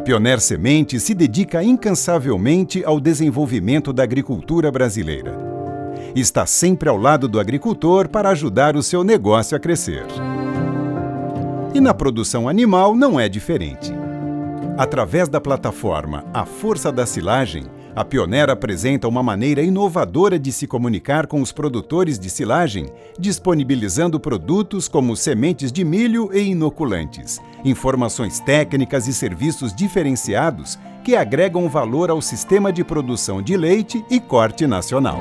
Pioneer Sementes se dedica incansavelmente ao desenvolvimento da agricultura brasileira. Está sempre ao lado do agricultor para ajudar o seu negócio a crescer. E na produção animal não é diferente. Através da plataforma A Força da Silagem, a Pioneer apresenta uma maneira inovadora de se comunicar com os produtores de silagem, disponibilizando produtos como sementes de milho e inoculantes, informações técnicas e serviços diferenciados que agregam valor ao sistema de produção de leite e corte nacional.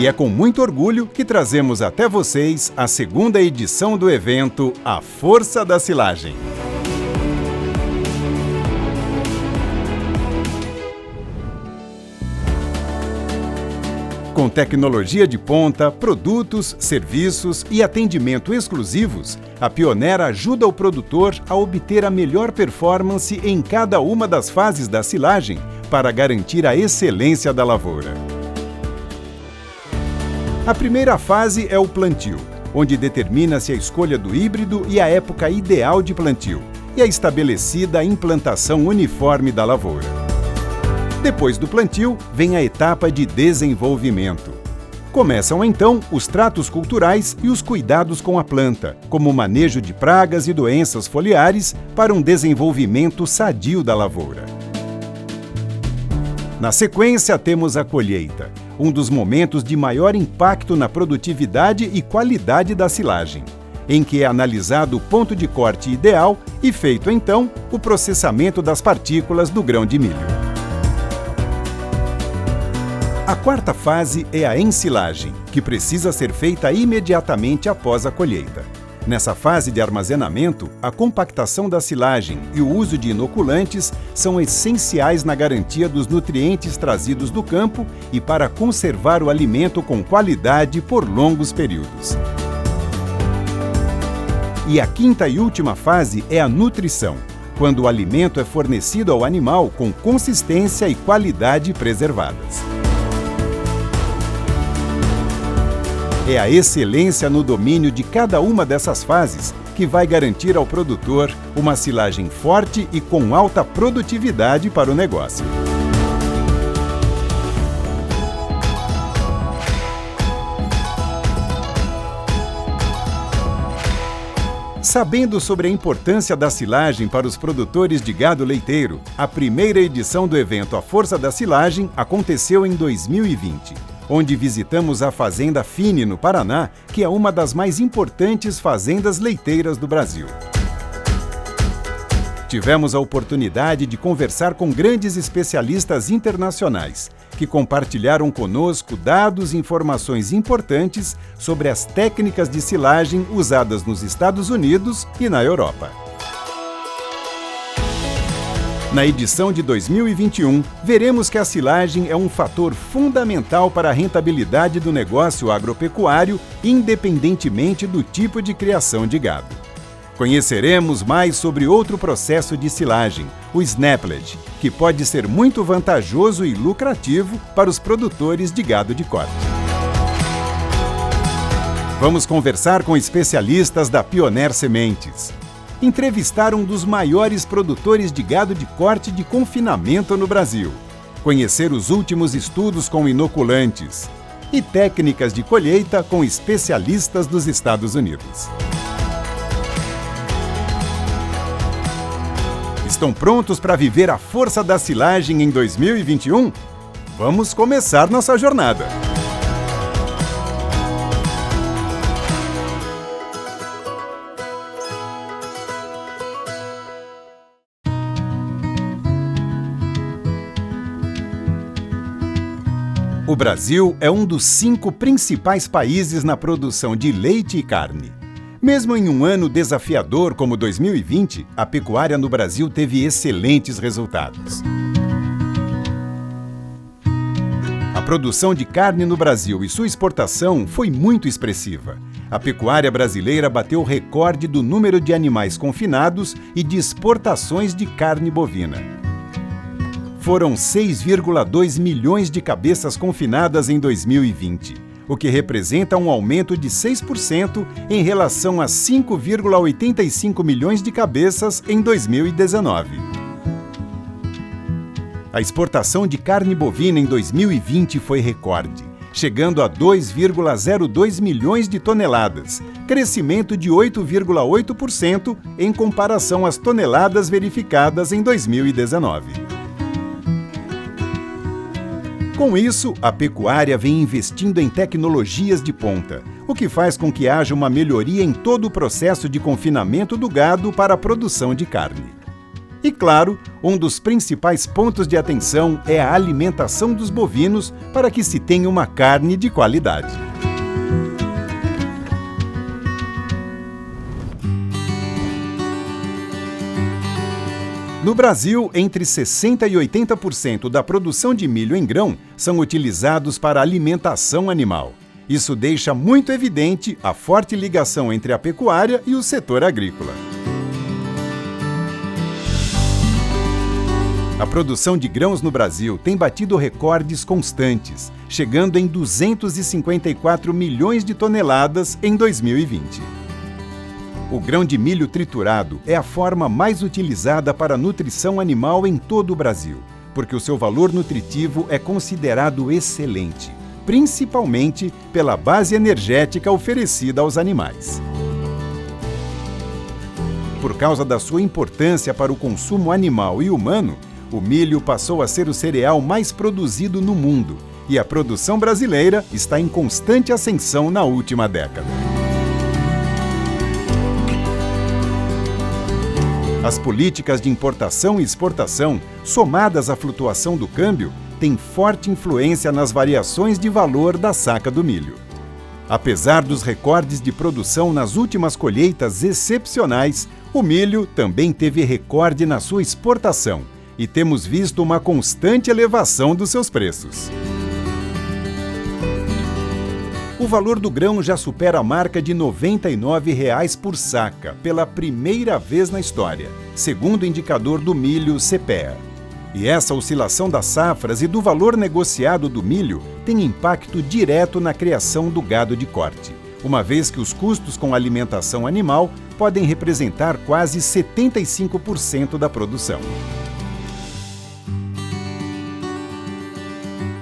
E é com muito orgulho que trazemos até vocês a segunda edição do evento A Força da Silagem. Com tecnologia de ponta, produtos, serviços e atendimento exclusivos, a Pioneer ajuda o produtor a obter a melhor performance em cada uma das fases da silagem para garantir a excelência da lavoura. A primeira fase é o plantio, onde determina-se a escolha do híbrido e a época ideal de plantio, e a estabelecida implantação uniforme da lavoura. Depois do plantio, vem a etapa de desenvolvimento. Começam então os tratos culturais e os cuidados com a planta, como o manejo de pragas e doenças foliares para um desenvolvimento sadio da lavoura. Na sequência, temos a colheita, um dos momentos de maior impacto na produtividade e qualidade da silagem, em que é analisado o ponto de corte ideal e feito, então, o processamento das partículas do grão de milho. A quarta fase é a ensilagem, que precisa ser feita imediatamente após a colheita. Nessa fase de armazenamento, a compactação da silagem e o uso de inoculantes são essenciais na garantia dos nutrientes trazidos do campo e para conservar o alimento com qualidade por longos períodos. E a quinta e última fase é a nutrição, quando o alimento é fornecido ao animal com consistência e qualidade preservadas. É a excelência no domínio de cada uma dessas fases que vai garantir ao produtor uma silagem forte e com alta produtividade para o negócio. Sabendo sobre a importância da silagem para os produtores de gado leiteiro, a primeira edição do evento A Força da Silagem aconteceu em 2020. Onde visitamos a Fazenda Fini, no Paraná, que é uma das mais importantes fazendas leiteiras do Brasil. Tivemos a oportunidade de conversar com grandes especialistas internacionais, que compartilharam conosco dados e informações importantes sobre as técnicas de silagem usadas nos Estados Unidos e na Europa. Na edição de 2021, veremos que a silagem é um fator fundamental para a rentabilidade do negócio agropecuário, independentemente do tipo de criação de gado. Conheceremos mais sobre outro processo de silagem, o snappage, que pode ser muito vantajoso e lucrativo para os produtores de gado de corte. Vamos conversar com especialistas da Pioneer Sementes. Entrevistar um dos maiores produtores de gado de corte de confinamento no Brasil, conhecer os últimos estudos com inoculantes e técnicas de colheita com especialistas dos Estados Unidos. Estão prontos para viver a força da silagem em 2021? Vamos começar nossa jornada! O Brasil é um dos 5 principais países na produção de leite e carne. Mesmo em um ano desafiador como 2020, a pecuária no Brasil teve excelentes resultados. A produção de carne no Brasil e sua exportação foi muito expressiva. A pecuária brasileira bateu o recorde do número de animais confinados e de exportações de carne bovina. Foram 6,2 milhões de cabeças confinadas em 2020, o que representa um aumento de 6% em relação a 5,85 milhões de cabeças em 2019. A exportação de carne bovina em 2020 foi recorde, chegando a 2,02 milhões de toneladas, crescimento de 8,8% em comparação às toneladas verificadas em 2019. Com isso, a pecuária vem investindo em tecnologias de ponta, o que faz com que haja uma melhoria em todo o processo de confinamento do gado para a produção de carne. E claro, um dos principais pontos de atenção é a alimentação dos bovinos para que se tenha uma carne de qualidade. No Brasil, entre 60% e 80% da produção de milho em grão são utilizados para alimentação animal. Isso deixa muito evidente a forte ligação entre a pecuária e o setor agrícola. A produção de grãos no Brasil tem batido recordes constantes, chegando em 254 milhões de toneladas em 2020. O grão de milho triturado é a forma mais utilizada para a nutrição animal em todo o Brasil, porque o seu valor nutritivo é considerado excelente, principalmente pela base energética oferecida aos animais. Por causa da sua importância para o consumo animal e humano, o milho passou a ser o cereal mais produzido no mundo e a produção brasileira está em constante ascensão na última década. As políticas de importação e exportação, somadas à flutuação do câmbio, têm forte influência nas variações de valor da saca do milho. Apesar dos recordes de produção nas últimas colheitas excepcionais, o milho também teve recorde na sua exportação e temos visto uma constante elevação dos seus preços. O valor do grão já supera a marca de R$ 99,00 por saca, pela primeira vez na história, segundo o indicador do milho CPEA. E essa oscilação das safras e do valor negociado do milho tem impacto direto na criação do gado de corte, uma vez que os custos com alimentação animal podem representar quase 75% da produção.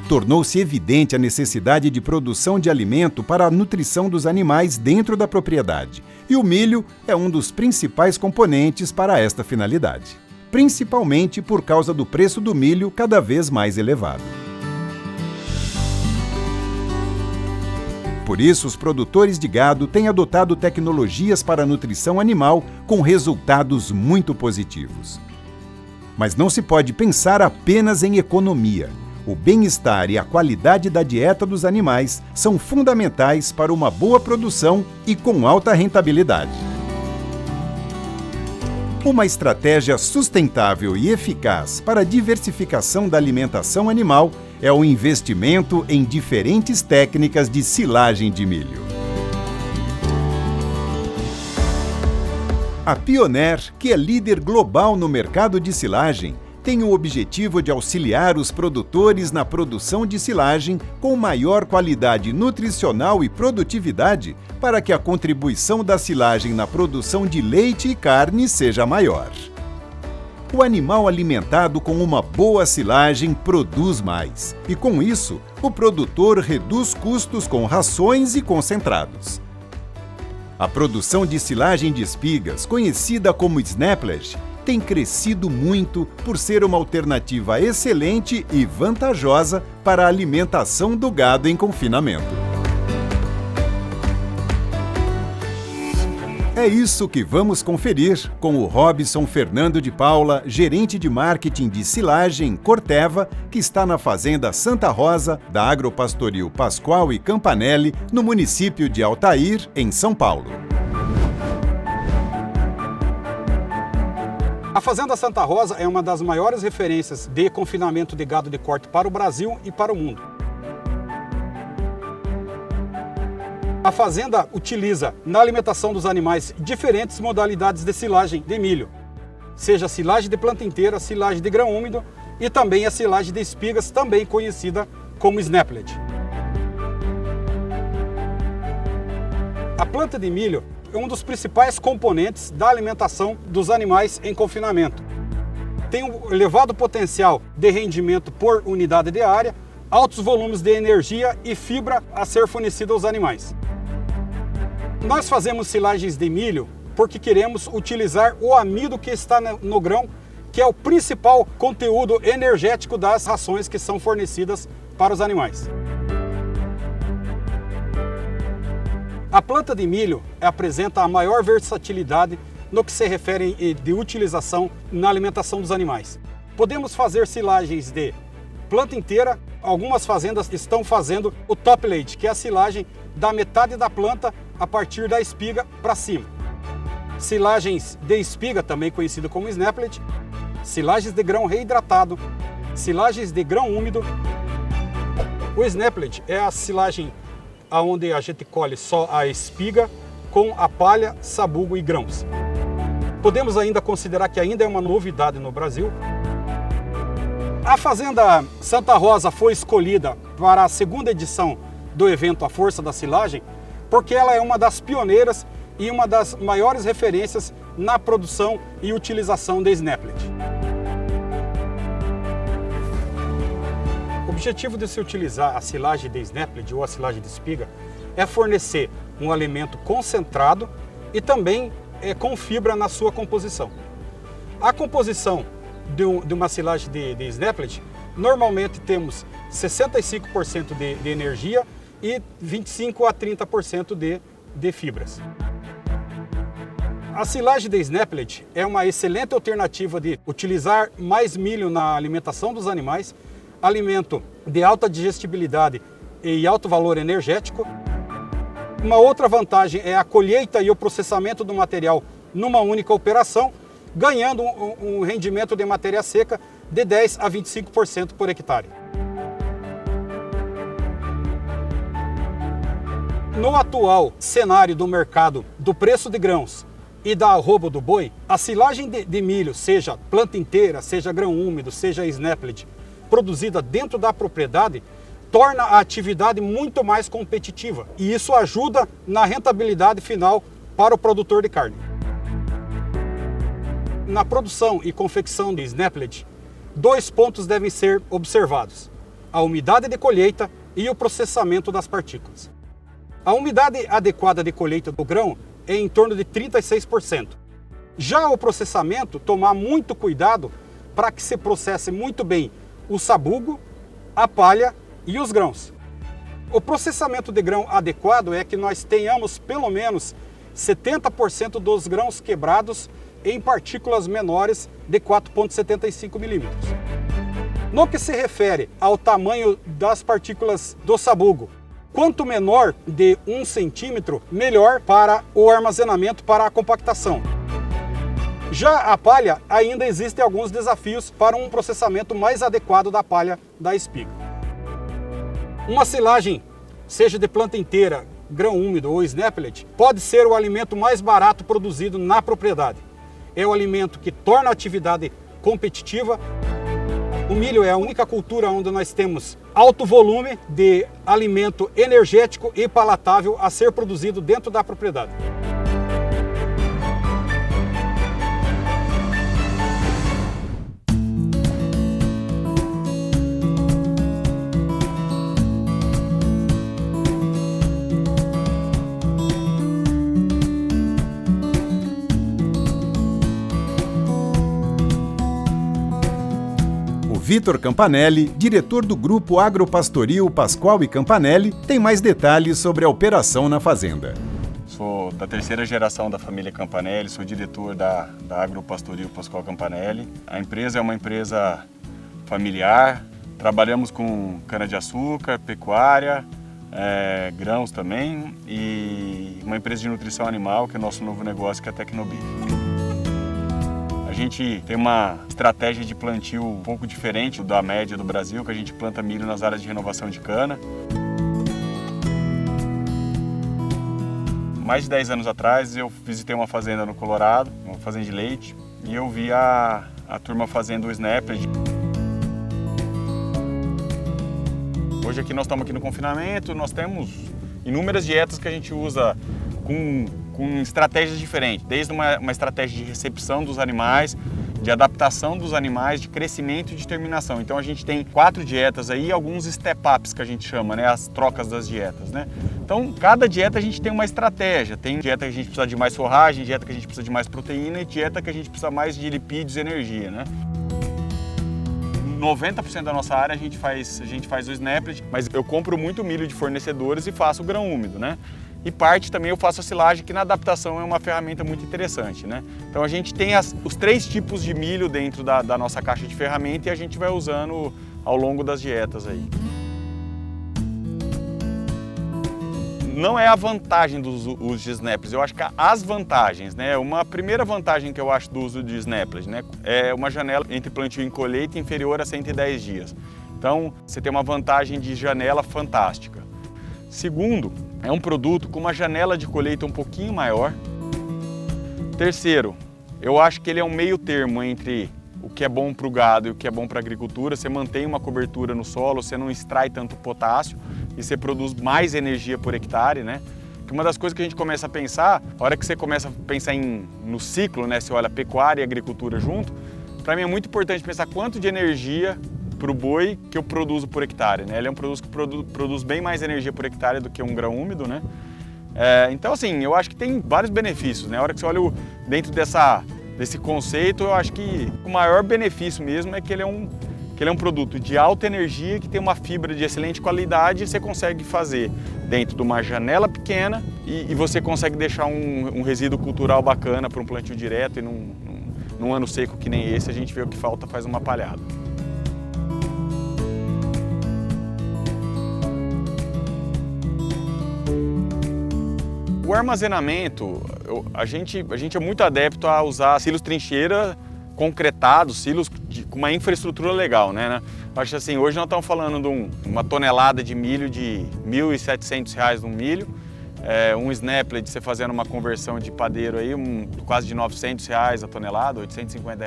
Tornou-se evidente a necessidade de produção de alimento para a nutrição dos animais dentro da propriedade, e o milho é um dos principais componentes para esta finalidade, principalmente por causa do preço do milho cada vez mais elevado. Por isso, os produtores de gado têm adotado tecnologias para a nutrição animal com resultados muito positivos. Mas não se pode pensar apenas em economia. O bem-estar e a qualidade da dieta dos animais são fundamentais para uma boa produção e com alta rentabilidade. Uma estratégia sustentável e eficaz para a diversificação da alimentação animal é o investimento em diferentes técnicas de silagem de milho. A Pioneer, que é líder global no mercado de silagem, tem o objetivo de auxiliar os produtores na produção de silagem com maior qualidade nutricional e produtividade para que a contribuição da silagem na produção de leite e carne seja maior. O animal alimentado com uma boa silagem produz mais e, com isso, o produtor reduz custos com rações e concentrados. A produção de silagem de espigas, conhecida como snaplage, tem crescido muito por ser uma alternativa excelente e vantajosa para a alimentação do gado em confinamento. É isso que vamos conferir com o Robson Fernando de Paula, gerente de marketing de silagem Corteva, que está na Fazenda Santa Rosa, da Agropastoril Pascoal e Campanelli, no município de Altair, em São Paulo. A Fazenda Santa Rosa é uma das maiores referências de confinamento de gado de corte para o Brasil e para o mundo. A fazenda utiliza na alimentação dos animais diferentes modalidades de silagem de milho, seja silagem de planta inteira, silagem de grão úmido e também a silagem de espigas, também conhecida como snaplage. A planta de milho é um dos principais componentes da alimentação dos animais em confinamento. Tem um elevado potencial de rendimento por unidade de área, altos volumes de energia e fibra a ser fornecida aos animais. Nós fazemos silagens de milho porque queremos utilizar o amido que está no grão, que é o principal conteúdo energético das rações que são fornecidas para os animais. A planta de milho apresenta a maior versatilidade no que se refere de utilização na alimentação dos animais. Podemos fazer silagens de planta inteira. Algumas fazendas estão fazendo o top laid, que é a silagem da metade da planta a partir da espiga para cima. Silagens de espiga, também conhecido como snaplet, silagens de grão reidratado, silagens de grão úmido. O snaplet é a silagem onde a gente colhe só a espiga com a palha, sabugo e grãos. Podemos ainda considerar que ainda é uma novidade no Brasil. A Fazenda Santa Rosa foi escolhida para a segunda edição do evento A Força da Silagem, porque ela é uma das pioneiras e uma das maiores referências na produção e utilização de snaplet. O objetivo de se utilizar a silagem de snaplet ou a silagem de espiga é fornecer um alimento concentrado e também com fibra na sua composição. A composição de uma silagem de snaplet, normalmente temos 65% de energia e 25% a 30% de fibras. A silagem de snaplet é uma excelente alternativa de utilizar mais milho na alimentação dos animais, alimento de alta digestibilidade e alto valor energético. Uma outra vantagem é a colheita e o processamento do material numa única operação, ganhando um rendimento de matéria seca de 10% a 25% por hectare. No atual cenário do mercado do preço de grãos e da arroba do boi, a silagem de milho, seja planta inteira, seja grão úmido, seja snaplet, produzida dentro da propriedade, torna a atividade muito mais competitiva e isso ajuda na rentabilidade final para o produtor de carne. Na produção e confecção de snaplet, 2 pontos devem ser observados: a umidade de colheita e o processamento das partículas. A umidade adequada de colheita do grão é em torno de 36%. Já o processamento, tomar muito cuidado para que se processe muito bem o sabugo, a palha e os grãos. O processamento de grão adequado é que nós tenhamos pelo menos 70% dos grãos quebrados em partículas menores de 4,75 milímetros. No que se refere ao tamanho das partículas do sabugo, quanto menor de 1 centímetro, melhor para o armazenamento, para a compactação. Já a palha, ainda existem alguns desafios para um processamento mais adequado da palha da espiga. Uma silagem, seja de planta inteira, grão úmido ou snaplet, pode ser o alimento mais barato produzido na propriedade. É o alimento que torna a atividade competitiva. O milho é a única cultura onde nós temos alto volume de alimento energético e palatável a ser produzido dentro da propriedade. Vitor Campanelli, diretor do Grupo Agropastoril Pascoal e Campanelli, tem mais detalhes sobre a operação na fazenda. Sou da terceira geração da família Campanelli, sou diretor da Agropastoril Pascoal Campanelli. A empresa é uma empresa familiar, trabalhamos com cana-de-açúcar, pecuária, grãos também e uma empresa de nutrição animal, que é o nosso novo negócio, que é a Tecnobeef. A gente tem uma estratégia de plantio um pouco diferente da média do Brasil, que a gente planta milho nas áreas de renovação de cana. Mais de 10 anos atrás eu visitei uma fazenda no Colorado, uma fazenda de leite, e eu vi a turma fazendo o snaplet. Hoje aqui nós estamos aqui no confinamento, nós temos inúmeras dietas que a gente usa com estratégias diferentes, desde uma estratégia de recepção dos animais, de adaptação dos animais, de crescimento e de terminação. Então a gente tem 4 dietas aí, alguns step-ups que a gente chama, né, as trocas das dietas, né? Então cada dieta a gente tem uma estratégia, tem dieta que a gente precisa de mais forragem, dieta que a gente precisa de mais proteína e dieta que a gente precisa mais de lipídios e energia, né? 90% da nossa área a gente faz o Snaplet, mas eu compro muito milho de fornecedores e faço o grão úmido, né? E parte também eu faço a silagem, que na adaptação é uma ferramenta muito interessante, né? Então a gente tem os 3 tipos de milho dentro da nossa caixa de ferramenta e a gente vai usando ao longo das dietas aí. Não é a vantagem do uso de Snaplet, eu acho que as vantagens, né? Uma primeira vantagem que eu acho do uso de Snaplet, né? É uma janela entre plantio e colheita inferior a 110 dias. Então você tem uma vantagem de janela fantástica. Segundo, é um produto com uma janela de colheita um pouquinho maior. Terceiro, eu acho que ele é um meio termo entre o que é bom para o gado e o que é bom para a agricultura. Você mantém uma cobertura no solo, você não extrai tanto potássio e você produz mais energia por hectare, né? Que uma das coisas que a gente começa a pensar, a hora que você começa a pensar no ciclo, né? Você olha pecuária e agricultura junto, para mim é muito importante pensar quanto de energia para o boi que eu produzo por hectare, né? Ele é um produto que produz bem mais energia por hectare do que um grão úmido, né? Então, assim, eu acho que tem vários benefícios, né? A hora que você olha dentro desse conceito, eu acho que o maior benefício mesmo é que ele é um produto de alta energia, que tem uma fibra de excelente qualidade e você consegue fazer dentro de uma janela pequena e você consegue deixar um resíduo cultural bacana para um plantio direto e num ano seco que nem esse, a gente vê o que falta, faz uma palhada. O armazenamento, a gente é muito adepto a usar silos trincheira concretados, silos com uma infraestrutura legal, né? Eu acho assim, hoje nós estamos falando de uma tonelada de milho de R$ 1.700 no milho, um Snaplet, você fazendo uma conversão de padeiro aí, quase de R$ 900 a tonelada, R$ 850,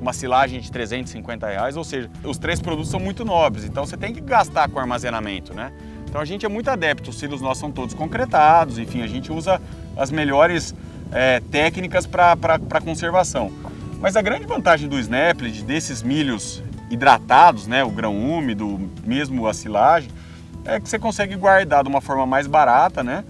uma silagem de R$ 350, ou seja, os 3 produtos são muito nobres, então você tem que gastar com armazenamento, né? Então a gente é muito adepto, os silos nossos são todos concretados, enfim, a gente usa as melhores técnicas para conservação. Mas a grande vantagem do Snaplet, desses milhos hidratados, né, o grão úmido, mesmo a silagem, é que você consegue guardar de uma forma mais barata, né,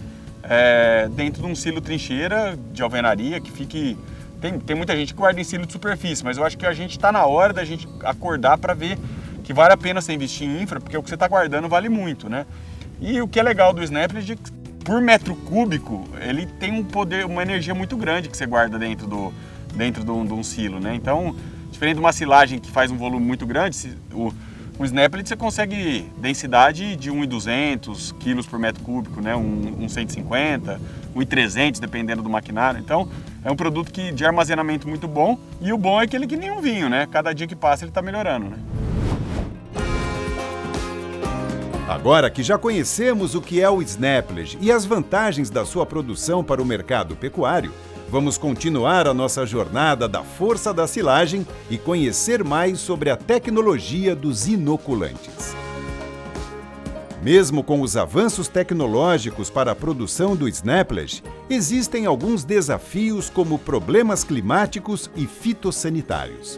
dentro de um silo trincheira de alvenaria que fique... Tem muita gente que guarda em silo de superfície, mas eu acho que a gente está na hora da gente acordar para ver que vale a pena você investir em infra, porque o que você está guardando vale muito, né? E o que é legal do Snaplet, por metro cúbico, ele tem um poder, uma energia muito grande que você guarda dentro de um silo, né? Então, diferente de uma silagem que faz um volume muito grande, o Snaplet você consegue densidade de 1.200 kg por metro cúbico, né? 150, 1.300, dependendo do maquinário. Então, é um produto de armazenamento muito bom, e o bom é que ele que nem um vinho, né? Cada dia que passa ele está melhorando, né? Agora que já conhecemos o que é o Snaplet e as vantagens da sua produção para o mercado pecuário, vamos continuar a nossa jornada da força da silagem e conhecer mais sobre a tecnologia dos inoculantes. Mesmo com os avanços tecnológicos para a produção do Snaplet, existem alguns desafios como problemas climáticos e fitossanitários.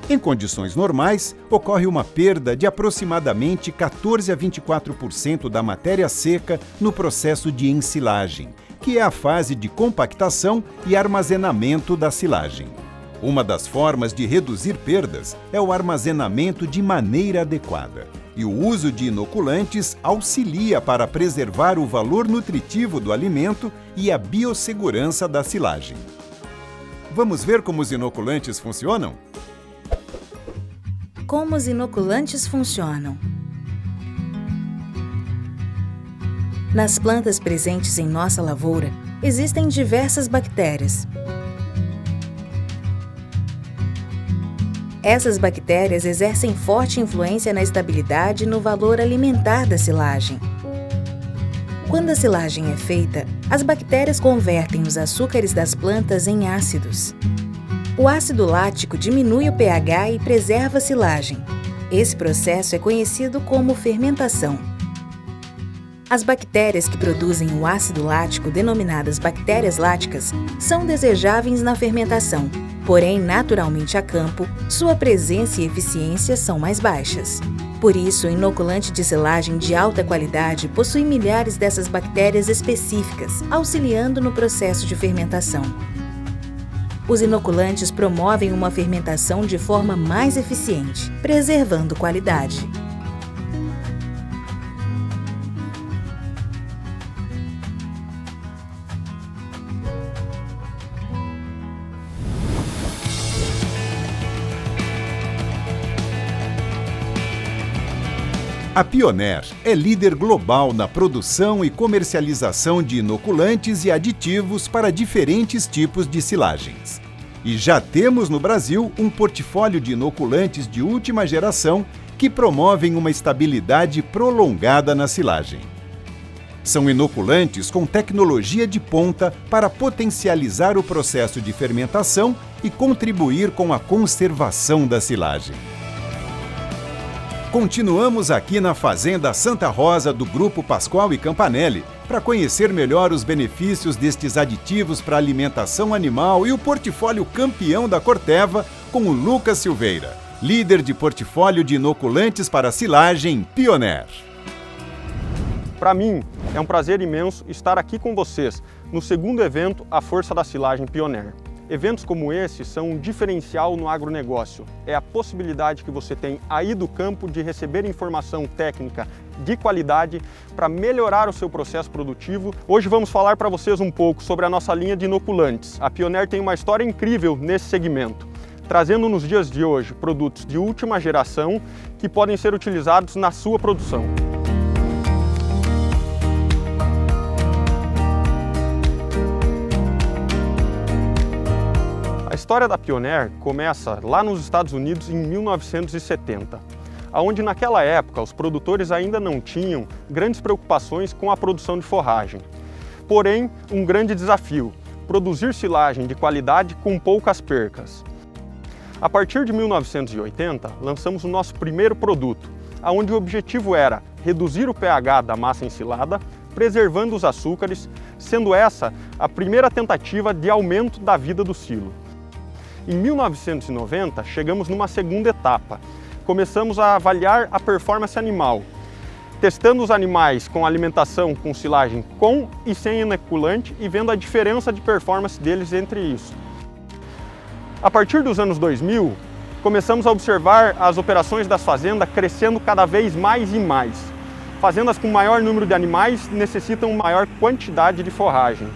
Em condições normais, ocorre uma perda de aproximadamente 14 a 24% da matéria seca no processo de ensilagem, que é a fase de compactação e armazenamento da silagem. Uma das formas de reduzir perdas é o armazenamento de maneira adequada, e o uso de inoculantes auxilia para preservar o valor nutritivo do alimento e a biossegurança da silagem. Vamos ver como os inoculantes funcionam? Como os inoculantes funcionam? Nas plantas presentes em nossa lavoura, existem diversas bactérias. Essas bactérias exercem forte influência na estabilidade e no valor alimentar da silagem. Quando a silagem é feita, as bactérias convertem os açúcares das plantas em ácidos. O ácido lático diminui o pH e preserva a silagem. Esse processo é conhecido como fermentação. As bactérias que produzem o ácido lático, denominadas bactérias láticas, são desejáveis na fermentação, porém, naturalmente a campo, sua presença e eficiência são mais baixas. Por isso, o inoculante de silagem de alta qualidade possui milhares dessas bactérias específicas, auxiliando no processo de fermentação. Os inoculantes promovem uma fermentação de forma mais eficiente, preservando qualidade. A Pioneer é líder global na produção e comercialização de inoculantes e aditivos para diferentes tipos de silagens. E já temos no Brasil um portfólio de inoculantes de última geração que promovem uma estabilidade prolongada na silagem. São inoculantes com tecnologia de ponta para potencializar o processo de fermentação e contribuir com a conservação da silagem. Continuamos aqui na Fazenda Santa Rosa do Grupo Pascoal e Campanelli para conhecer melhor os benefícios destes aditivos para a alimentação animal e o portfólio campeão da Corteva com o Lucas Silveira, líder de portfólio de inoculantes para silagem Pioneer. Para mim, é um prazer imenso estar aqui com vocês no segundo evento A Força da Silagem Pioneer. Eventos como esse são um diferencial no agronegócio. É a possibilidade que você tem aí do campo de receber informação técnica de qualidade para melhorar o seu processo produtivo. Hoje vamos falar para vocês um pouco sobre a nossa linha de inoculantes. A Pioneer tem uma história incrível nesse segmento, trazendo nos dias de hoje produtos de última geração que podem ser utilizados na sua produção. A história da Pioneer começa lá nos Estados Unidos em 1970, onde naquela época os produtores ainda não tinham grandes preocupações com a produção de forragem. Porém, um grande desafio: produzir silagem de qualidade com poucas percas. A partir de 1980, lançamos o nosso primeiro produto, onde o objetivo era reduzir o pH da massa ensilada, preservando os açúcares, sendo essa a primeira tentativa de aumento da vida do silo. Em 1990, chegamos numa segunda etapa. Começamos a avaliar a performance animal, testando os animais com alimentação com silagem com e sem inoculante e vendo a diferença de performance deles entre isso. A partir dos anos 2000, começamos a observar as operações das fazendas crescendo cada vez mais e mais. Fazendas com maior número de animais necessitam maior quantidade de forragem.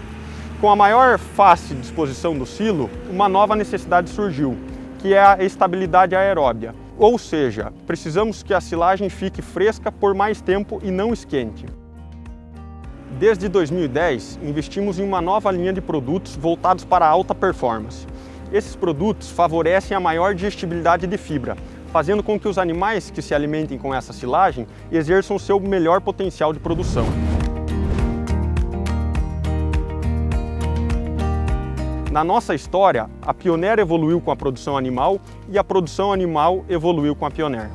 Com a maior face de disposição do silo, uma nova necessidade surgiu, que é a estabilidade aeróbia. Ou seja, precisamos que a silagem fique fresca por mais tempo e não esquente. Desde 2010, investimos em uma nova linha de produtos voltados para a alta performance. Esses produtos favorecem a maior digestibilidade de fibra, fazendo com que os animais que se alimentem com essa silagem exerçam o seu melhor potencial de produção. Na nossa história, a Pioneer evoluiu com a produção animal e a produção animal evoluiu com a Pioneer.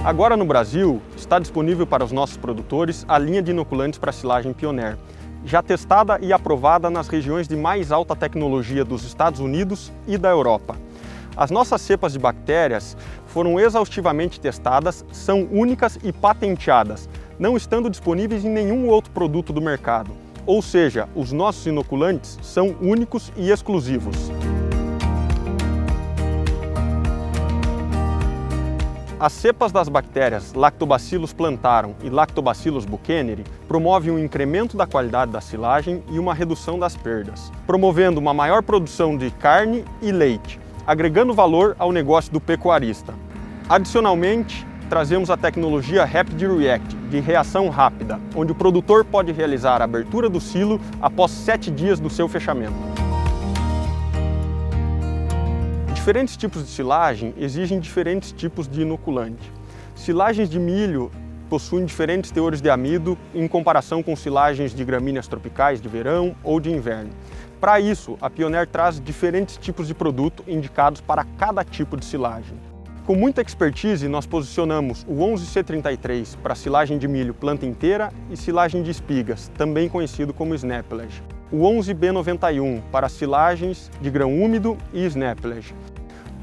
Agora no Brasil, está disponível para os nossos produtores a linha de inoculantes para silagem Pioneer, já testada e aprovada nas regiões de mais alta tecnologia dos Estados Unidos e da Europa. As nossas cepas de bactérias foram exaustivamente testadas, são únicas e patenteadas, não estando disponíveis em nenhum outro produto do mercado. Ou seja, os nossos inoculantes são únicos e exclusivos. As cepas das bactérias Lactobacillus plantarum e Lactobacillus bucheneri promovem um incremento da qualidade da silagem e uma redução das perdas, promovendo uma maior produção de carne e leite, agregando valor ao negócio do pecuarista. Adicionalmente, trazemos a tecnologia Rapid React, de reação rápida, onde o produtor pode realizar a abertura do silo após 7 dias do seu fechamento. Diferentes tipos de silagem exigem diferentes tipos de inoculante. Silagens de milho possuem diferentes teores de amido em comparação com silagens de gramíneas tropicais de verão ou de inverno. Para isso, a Pioneer traz diferentes tipos de produto indicados para cada tipo de silagem. Com muita expertise, nós posicionamos o 11C33 para silagem de milho planta inteira e silagem de espigas, também conhecido como Snaplage. O 11B91 para silagens de grão úmido e Snaplage.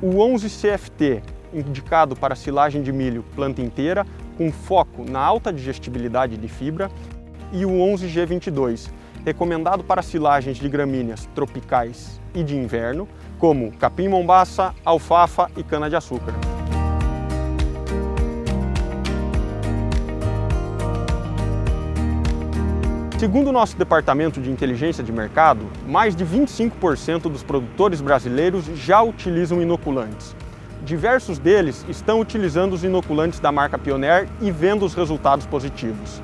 O 11CFT, indicado para silagem de milho planta inteira, com foco na alta digestibilidade de fibra, e o 11G22, recomendado para silagens de gramíneas tropicais e de inverno, como capim-mombaça, alfafa e cana-de-açúcar. Segundo o nosso Departamento de Inteligência de Mercado, mais de 25% dos produtores brasileiros já utilizam inoculantes. Diversos deles estão utilizando os inoculantes da marca Pioneer e vendo os resultados positivos.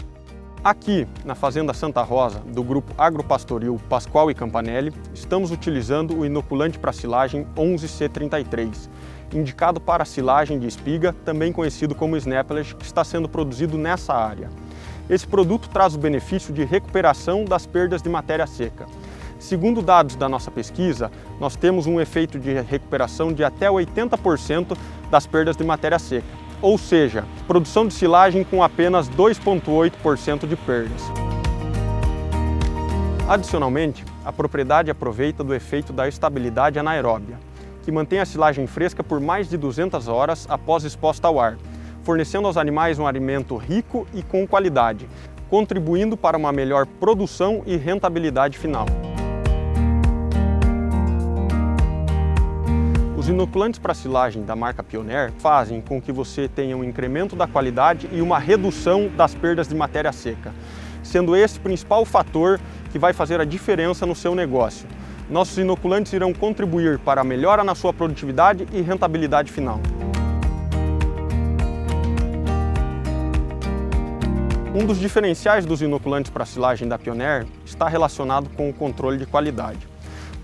Aqui, na Fazenda Santa Rosa, do Grupo Agropastoril Pascoal e Campanelli, estamos utilizando o inoculante para silagem 11C33, indicado para silagem de espiga, também conhecido como Snaplage, que está sendo produzido nessa área. Esse produto traz o benefício de recuperação das perdas de matéria seca. Segundo dados da nossa pesquisa, nós temos um efeito de recuperação de até 80% das perdas de matéria seca, ou seja, produção de silagem com apenas 2,8% de perdas. Adicionalmente, a propriedade aproveita do efeito da estabilidade anaeróbia, que mantém a silagem fresca por mais de 200 horas após exposta ao ar, fornecendo aos animais um alimento rico e com qualidade, contribuindo para uma melhor produção e rentabilidade final. Os inoculantes para silagem da marca Pioneer fazem com que você tenha um incremento da qualidade e uma redução das perdas de matéria seca, sendo esse o principal fator que vai fazer a diferença no seu negócio. Nossos inoculantes irão contribuir para a melhora na sua produtividade e rentabilidade final. Um dos diferenciais dos inoculantes para silagem da Pioneer está relacionado com o controle de qualidade.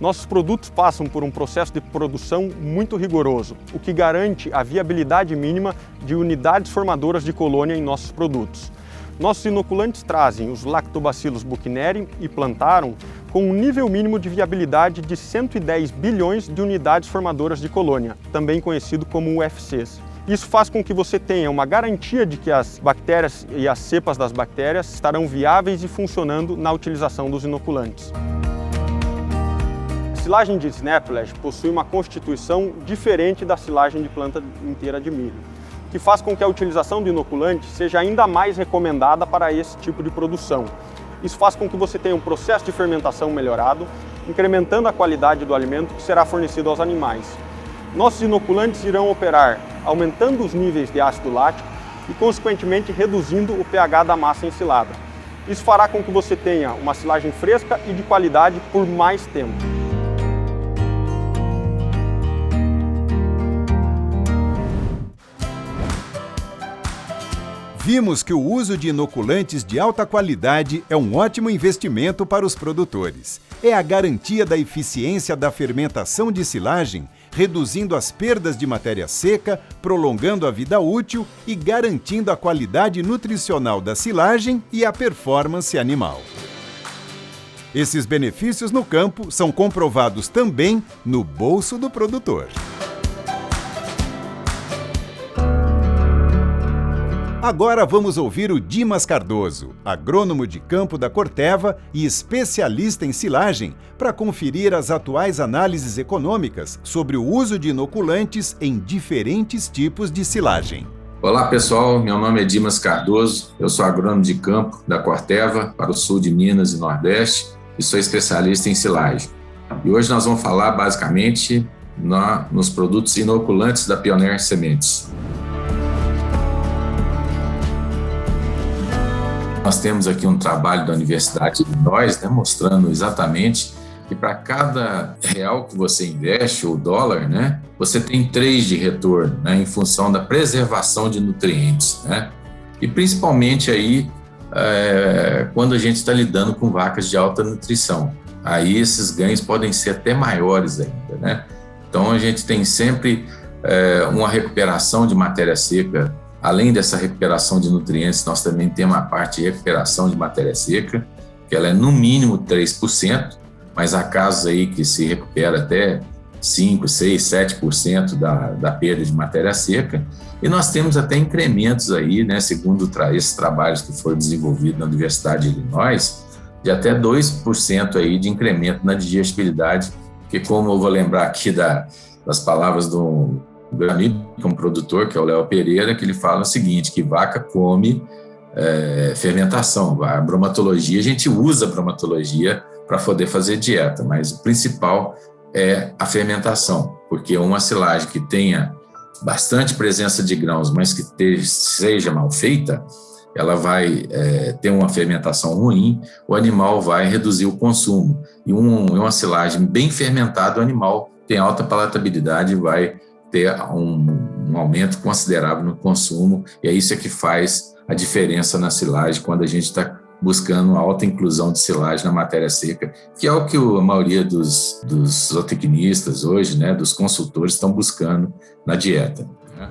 Nossos produtos passam por um processo de produção muito rigoroso, o que garante a viabilidade mínima de unidades formadoras de colônia em nossos produtos. Nossos inoculantes trazem os Lactobacillus buchneri e plantarum com um nível mínimo de viabilidade de 110 bilhões de unidades formadoras de colônia, também conhecido como UFCs. Isso faz com que você tenha uma garantia de que as bactérias e as cepas das bactérias estarão viáveis e funcionando na utilização dos inoculantes. A silagem de Snaplage possui uma constituição diferente da silagem de planta inteira de milho, que faz com que a utilização de inoculante seja ainda mais recomendada para esse tipo de produção. Isso faz com que você tenha um processo de fermentação melhorado, incrementando a qualidade do alimento que será fornecido aos animais. Nossos inoculantes irão operar aumentando os níveis de ácido lático e, consequentemente, reduzindo o pH da massa ensilada. Isso fará com que você tenha uma silagem fresca e de qualidade por mais tempo. Vimos que o uso de inoculantes de alta qualidade é um ótimo investimento para os produtores. É a garantia da eficiência da fermentação de silagem, reduzindo as perdas de matéria seca, prolongando a vida útil e garantindo a qualidade nutricional da silagem e a performance animal. Esses benefícios no campo são comprovados também no bolso do produtor. Agora vamos ouvir o Dimas Cardoso, agrônomo de campo da Corteva e especialista em silagem, para conferir as atuais análises econômicas sobre o uso de inoculantes em diferentes tipos de silagem. Olá pessoal, meu nome é Dimas Cardoso, eu sou agrônomo de campo da Corteva para o sul de Minas e Nordeste e sou especialista em silagem. E hoje nós vamos falar basicamente nos produtos inoculantes da Pioneer Sementes. Nós temos aqui um trabalho da Universidade de Illinois, mostrando exatamente que para cada real que você investe, ou dólar, você tem 3 de retorno, em função da preservação de nutrientes. E principalmente aí, quando a gente está lidando com vacas de alta nutrição. Aí esses ganhos podem ser até maiores ainda. Então a gente tem sempre uma recuperação de matéria seca. Além dessa recuperação de nutrientes, nós também temos a parte de recuperação de matéria seca, que ela é no mínimo 3%, mas há casos aí que se recupera até 5%, 6%, 7% da perda de matéria seca, e nós temos até incrementos aí, né, segundo esses trabalhos que foram desenvolvidos na Universidade de Illinois, de até 2% aí de incremento na digestibilidade, porque como eu vou lembrar aqui das palavras do meu amigo, que é um produtor, que é o Léo Pereira, que ele fala o seguinte, que vaca come fermentação. A bromatologia, a gente usa a bromatologia para poder fazer dieta, mas o principal é a fermentação, porque uma silagem que tenha bastante presença de grãos, mas que seja mal feita, ela vai ter uma fermentação ruim, o animal vai reduzir o consumo. E uma silagem bem fermentada, o animal tem alta palatabilidade e vai ter um aumento considerável no consumo, e é isso que faz a diferença na silagem quando a gente está buscando alta inclusão de silagem na matéria seca, que é o que a maioria dos zootecnistas hoje, né, dos consultores, estão buscando na dieta. Né?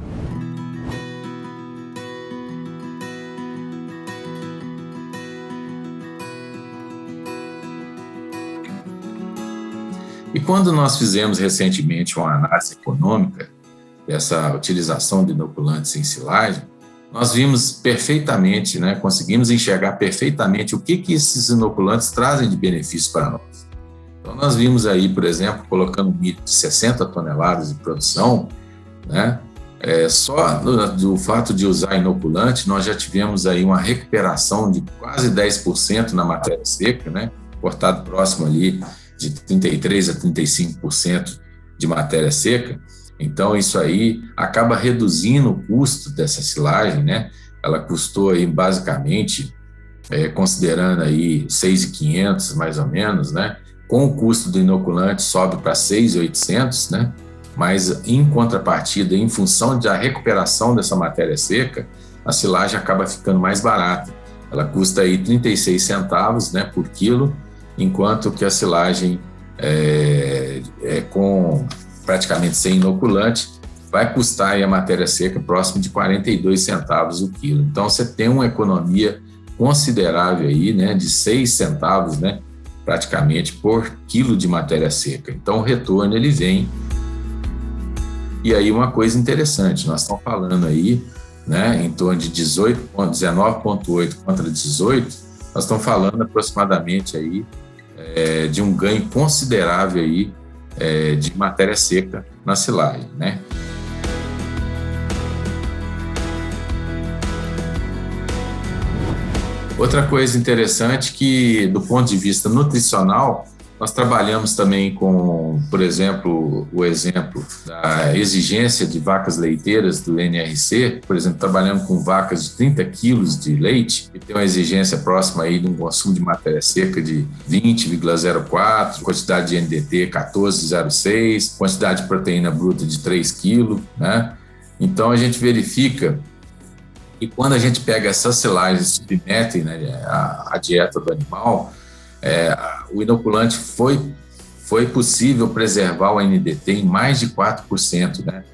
E quando nós fizemos recentemente uma análise econômica dessa utilização de inoculantes em silagem, nós vimos perfeitamente, né, conseguimos enxergar perfeitamente o que esses inoculantes trazem de benefício para nós. Então, nós vimos aí, por exemplo, colocando um milho de 60 toneladas de produção, né, só do fato de usar inoculante, nós já tivemos aí uma recuperação de quase 10% na matéria seca, né, cortado próximo ali de 33% a 35% de matéria seca. Então, isso aí acaba reduzindo o custo dessa silagem, né? Ela custou aí, basicamente, considerando aí 6.500 mais ou menos, né? Com o custo do inoculante sobe para 6.800, né? Mas, em contrapartida, em função da recuperação dessa matéria seca, a silagem acaba ficando mais barata. Ela custa aí 36 centavos, né, por quilo, enquanto que a silagem com praticamente sem inoculante, vai custar aí a matéria seca próximo de 42 centavos o quilo. Então, você tem uma economia considerável aí, né, de 6 centavos, né, praticamente por quilo de matéria seca. Então, o retorno, ele vem. E aí, uma coisa interessante, nós estamos falando aí, né, em torno de 19,8 contra 18, nós estamos falando aproximadamente aí de um ganho considerável aí de matéria seca na silagem, né? Outra coisa interessante que, do ponto de vista nutricional, nós trabalhamos também com, por exemplo, o exemplo da exigência de vacas leiteiras do NRC, por exemplo, trabalhando com vacas de 30 quilos de leite, que tem uma exigência próxima aí de um consumo de matéria seca de 20,04, quantidade de NDT 14,06, quantidade de proteína bruta de 3 quilos, né? Então, a gente verifica que quando a gente pega essas silagens e submete, né, a dieta do animal, o inoculante foi possível preservar o NDT em mais de 4%, né?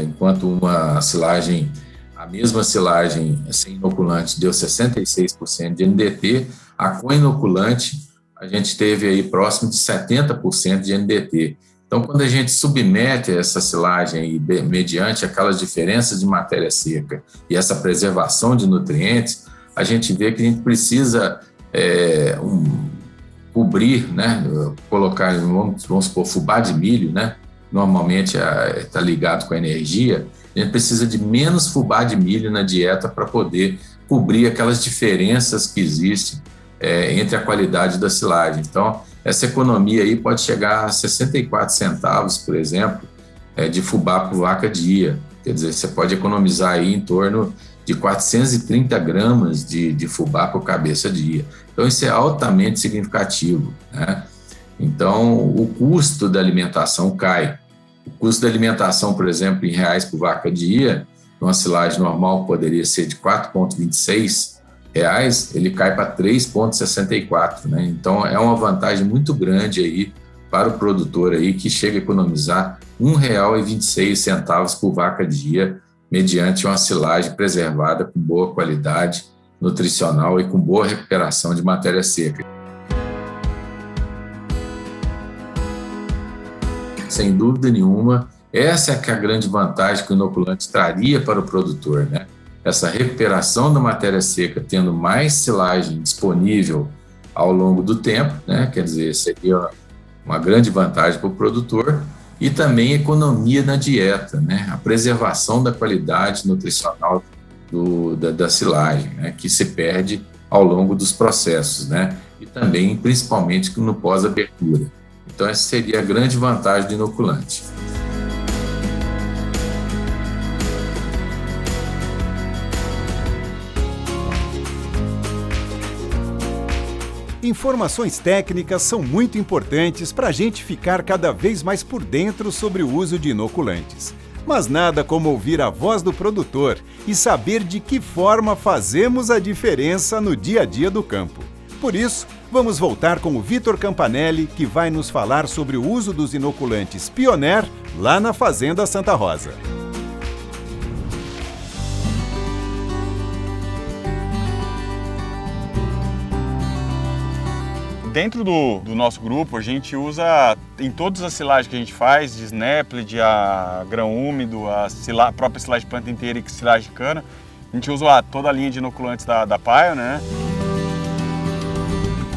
Enquanto a mesma silagem sem inoculante deu 66% de NDT, a com inoculante a gente teve aí próximo de 70% de NDT. Então, quando a gente submete essa silagem aí, mediante aquelas diferenças de matéria seca e essa preservação de nutrientes, a gente vê que a gente precisa cobrir, né, colocar, vamos supor, fubá de milho, né, normalmente está ligado com a energia, a gente precisa de menos fubá de milho na dieta para poder cobrir aquelas diferenças que existem entre a qualidade da silagem. Então, essa economia aí pode chegar a 64 centavos, por exemplo, de fubá por vaca dia. Quer dizer, você pode economizar aí em torno de 430 gramas de fubá por cabeça dia. Então, isso é altamente significativo, né? Então, o custo da alimentação cai. O custo da alimentação, por exemplo, em reais por vaca dia, numa silagem normal poderia ser de 4,26 reais, ele cai para 3,64, né? Então, é uma vantagem muito grande aí para o produtor aí, que chega a economizar R$ 1,26 por vaca dia, mediante uma silagem preservada com boa qualidade nutricional e com boa recuperação de matéria seca. sem dúvida nenhuma, essa é que é a grande vantagem que o inoculante traria para o produtor, né? Essa recuperação da matéria seca, tendo mais silagem disponível ao longo do tempo, né? Quer dizer, seria uma grande vantagem para o produtor, e também economia na dieta, né? A preservação da qualidade nutricional da silagem, né? Que se perde ao longo dos processos, né? E também, principalmente, no pós-abertura. Então, essa seria a grande vantagem do inoculante. Informações técnicas são muito importantes para a gente ficar cada vez mais por dentro sobre o uso de inoculantes. Mas nada como ouvir a voz do produtor e saber de que forma fazemos a diferença no dia a dia do campo. Por isso, vamos voltar com o Vitor Campanelli, que vai nos falar sobre o uso dos inoculantes Pioneer lá na Fazenda Santa Rosa. Dentro do nosso grupo, a gente usa em todas as silagens que a gente faz, de Snapplet, a grão úmido, a própria silagem de planta inteira e silagem de cana, a gente usa toda a linha de inoculantes da Pioneer, né?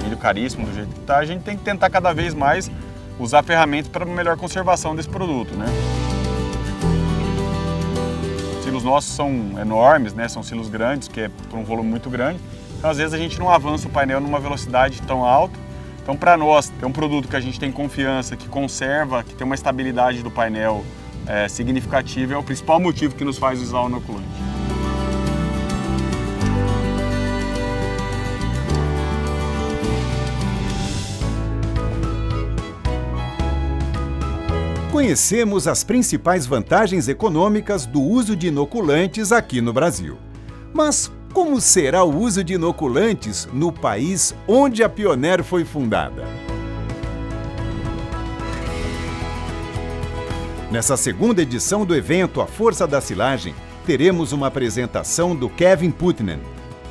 Milho caríssimo do jeito que está, a gente tem que tentar cada vez mais usar ferramentas para melhor conservação desse produto, né? Os silos nossos são enormes, né? São silos grandes, que é por um volume muito grande. Então, às vezes a gente não avança o painel numa velocidade tão alta. Então, para nós, ter um produto que a gente tem confiança, que conserva, que tem uma estabilidade do painel significativa, é o principal motivo que nos faz usar o inoculante. Conhecemos as principais vantagens econômicas do uso de inoculantes aqui no Brasil. Mas como será o uso de inoculantes no país onde a Pioneer foi fundada? Nessa segunda edição do evento A Força da Silagem, teremos uma apresentação do Kevin Putnam.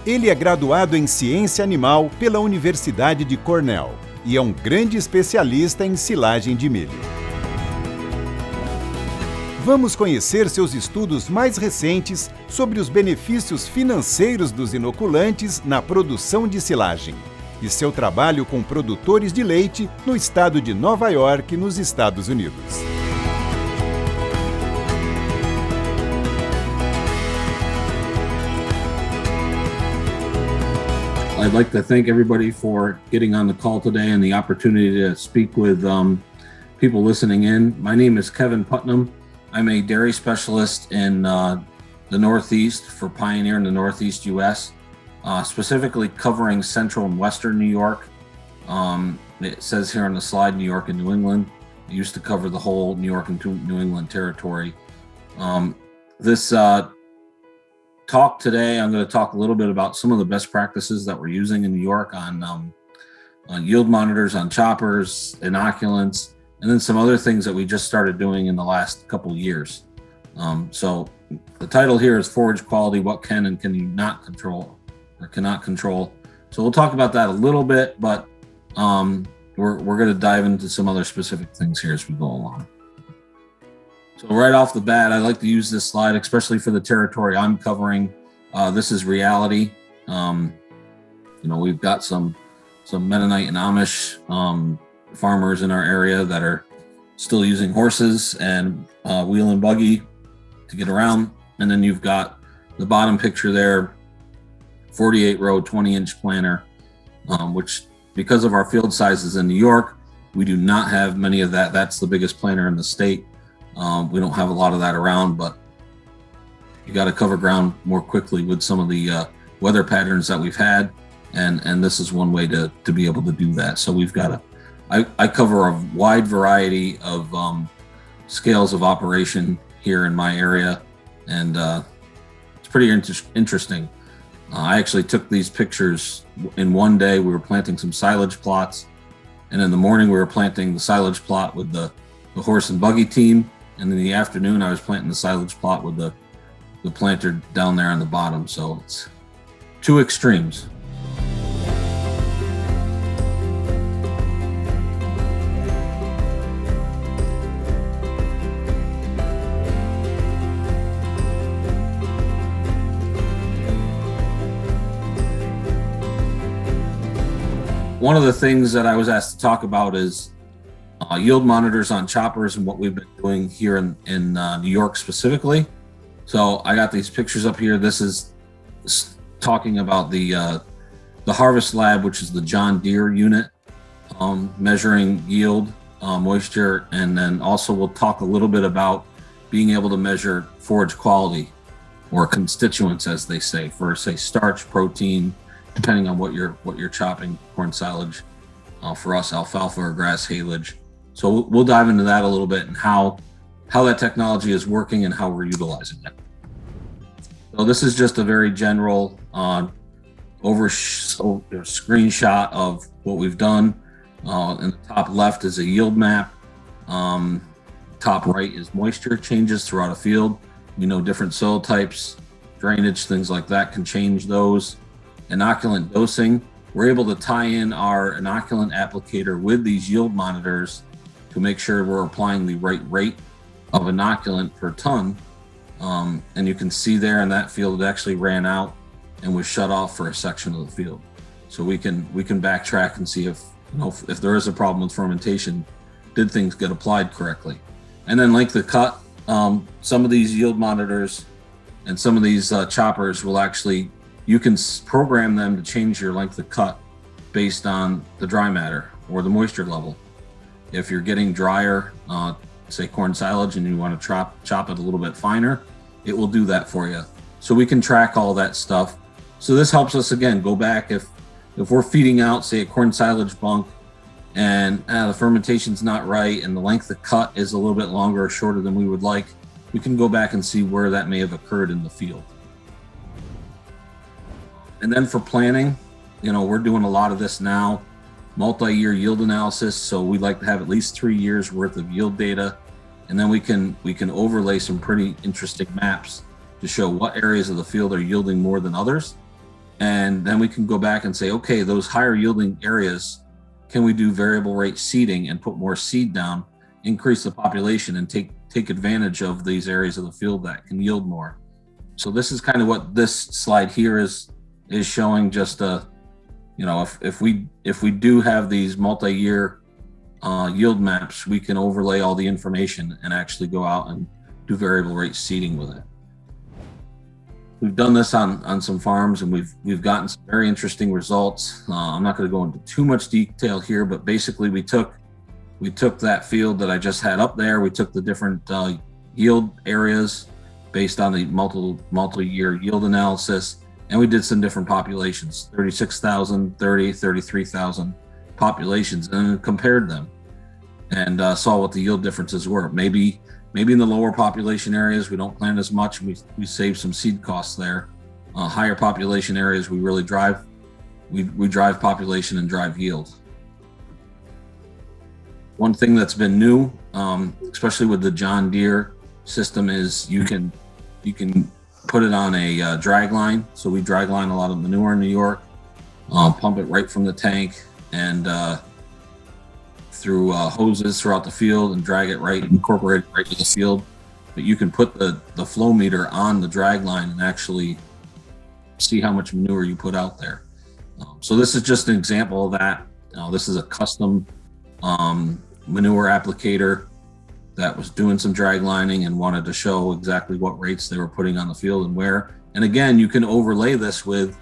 Ele é graduado em Ciência Animal pela Universidade de Cornell e é um grande especialista em silagem de milho. Vamos conhecer seus estudos mais recentes sobre os benefícios financeiros dos inoculantes na produção de silagem e seu trabalho com produtores de leite no estado de Nova York, nos Estados Unidos. I'd like to thank everybody for getting on the call today and the opportunity to speak with people listening in. My name is Kevin Putnam. I'm a dairy specialist in the Northeast for Pioneer in the Northeast U.S., specifically covering central and western New York. It says here on the slide, New York and New England. I used to cover the whole New York and New England territory. This talk today, I'm going to talk a little bit about some of the best practices that we're using in New York on yield monitors, on choppers, inoculants, and then some other things that we just started doing in the last couple years. So the title here is Forage Quality, What Can and Can You Not Control or Cannot Control. So we'll talk about that a little bit, but we're going to dive into some other specific things here as we go along. So right off the bat, I like to use this slide, especially for the territory I'm covering. This is reality. We've got some Mennonite and Amish farmers in our area that are still using horses and wheel and buggy to get around. And then you've got the bottom picture there, 48 row, 20-inch planter, which because of our field sizes in New York, we do not have many of that. That's the biggest planter in the state. We don't have a lot of that around, but you got to cover ground more quickly with some of the weather patterns that we've had. And this is one way to be able to do that. So we've got I cover a wide variety of scales of operation here in my area, and it's pretty interesting. I actually took these pictures in one day. We were planting some silage plots, and in the morning we were planting the silage plot with the horse and buggy team, and in the afternoon I was planting the silage plot with the planter down there on the bottom. So it's two extremes. one of the things that I was asked to talk about is yield monitors on choppers and what we've been doing here in New York specifically. So I got these pictures up here. This is talking about the Harvest Lab, which is the John Deere unit, measuring yield, moisture, and then also we'll talk a little bit about being able to measure forage quality, or constituents, as they say, for say starch, protein, depending on what you're chopping, corn silage, for us alfalfa or grass haylage. So we'll dive into that a little bit and how that technology is working and how we're utilizing it. So this is just a very general screenshot of what we've done. In the top left is a yield map. Top right is moisture changes throughout a field. We know different soil types, drainage, things like that can change those. Inoculant dosing, we're able to tie in our inoculant applicator with these yield monitors to make sure we're applying the right rate of inoculant per ton. And you can see there in that field, it actually ran out and was shut off for a section of the field. So we can backtrack and see if there is a problem with fermentation, did things get applied correctly? And then length of cut, some of these yield monitors and some of these choppers will actually, you can program them to change your length of cut based on the dry matter or the moisture level. If you're getting drier, say corn silage, and you want to chop it a little bit finer, it will do that for you. So we can track all that stuff. So this helps us, again, go back if we're feeding out, say, a corn silage bunk and the fermentation's not right and the length of cut is a little bit longer or shorter than we would like, we can go back and see where that may have occurred in the field. And then for planning, we're doing a lot of this now, multi-year yield analysis. So we like to have at least 3 years worth of yield data. And then we can overlay some pretty interesting maps to show what areas of the field are yielding more than others. And then we can go back and say, okay, those higher yielding areas, can we do variable rate seeding and put more seed down, increase the population, and take advantage of these areas of the field that can yield more? So this is kind of what this slide here is showing. Just if we do have these multi-year yield maps, we can overlay all the information and actually go out and do variable rate seeding with it. We've done this on some farms, and we've gotten some very interesting results. I'm not going to go into too much detail here, but basically we took that field that I just had up there. We took the different yield areas based on the multi-year yield analysis, and we did some different populations, 36,000, 30, 33,000 populations, and compared them and saw what the yield differences were. Maybe in the lower population areas, we don't plant as much. We save some seed costs there. Higher population areas, we really drive population and drive yield. One thing that's been new, especially with the John Deere system, is you can put it on a drag line. So we drag line a lot of manure in New York, pump it right from the tank and through hoses throughout the field and incorporate it right to the field. But you can put the flow meter on the drag line and actually see how much manure you put out there. So this is just an example of that. This is a custom manure applicator that was doing some drag lining and wanted to show exactly what rates they were putting on the field and where. And again, you can overlay this with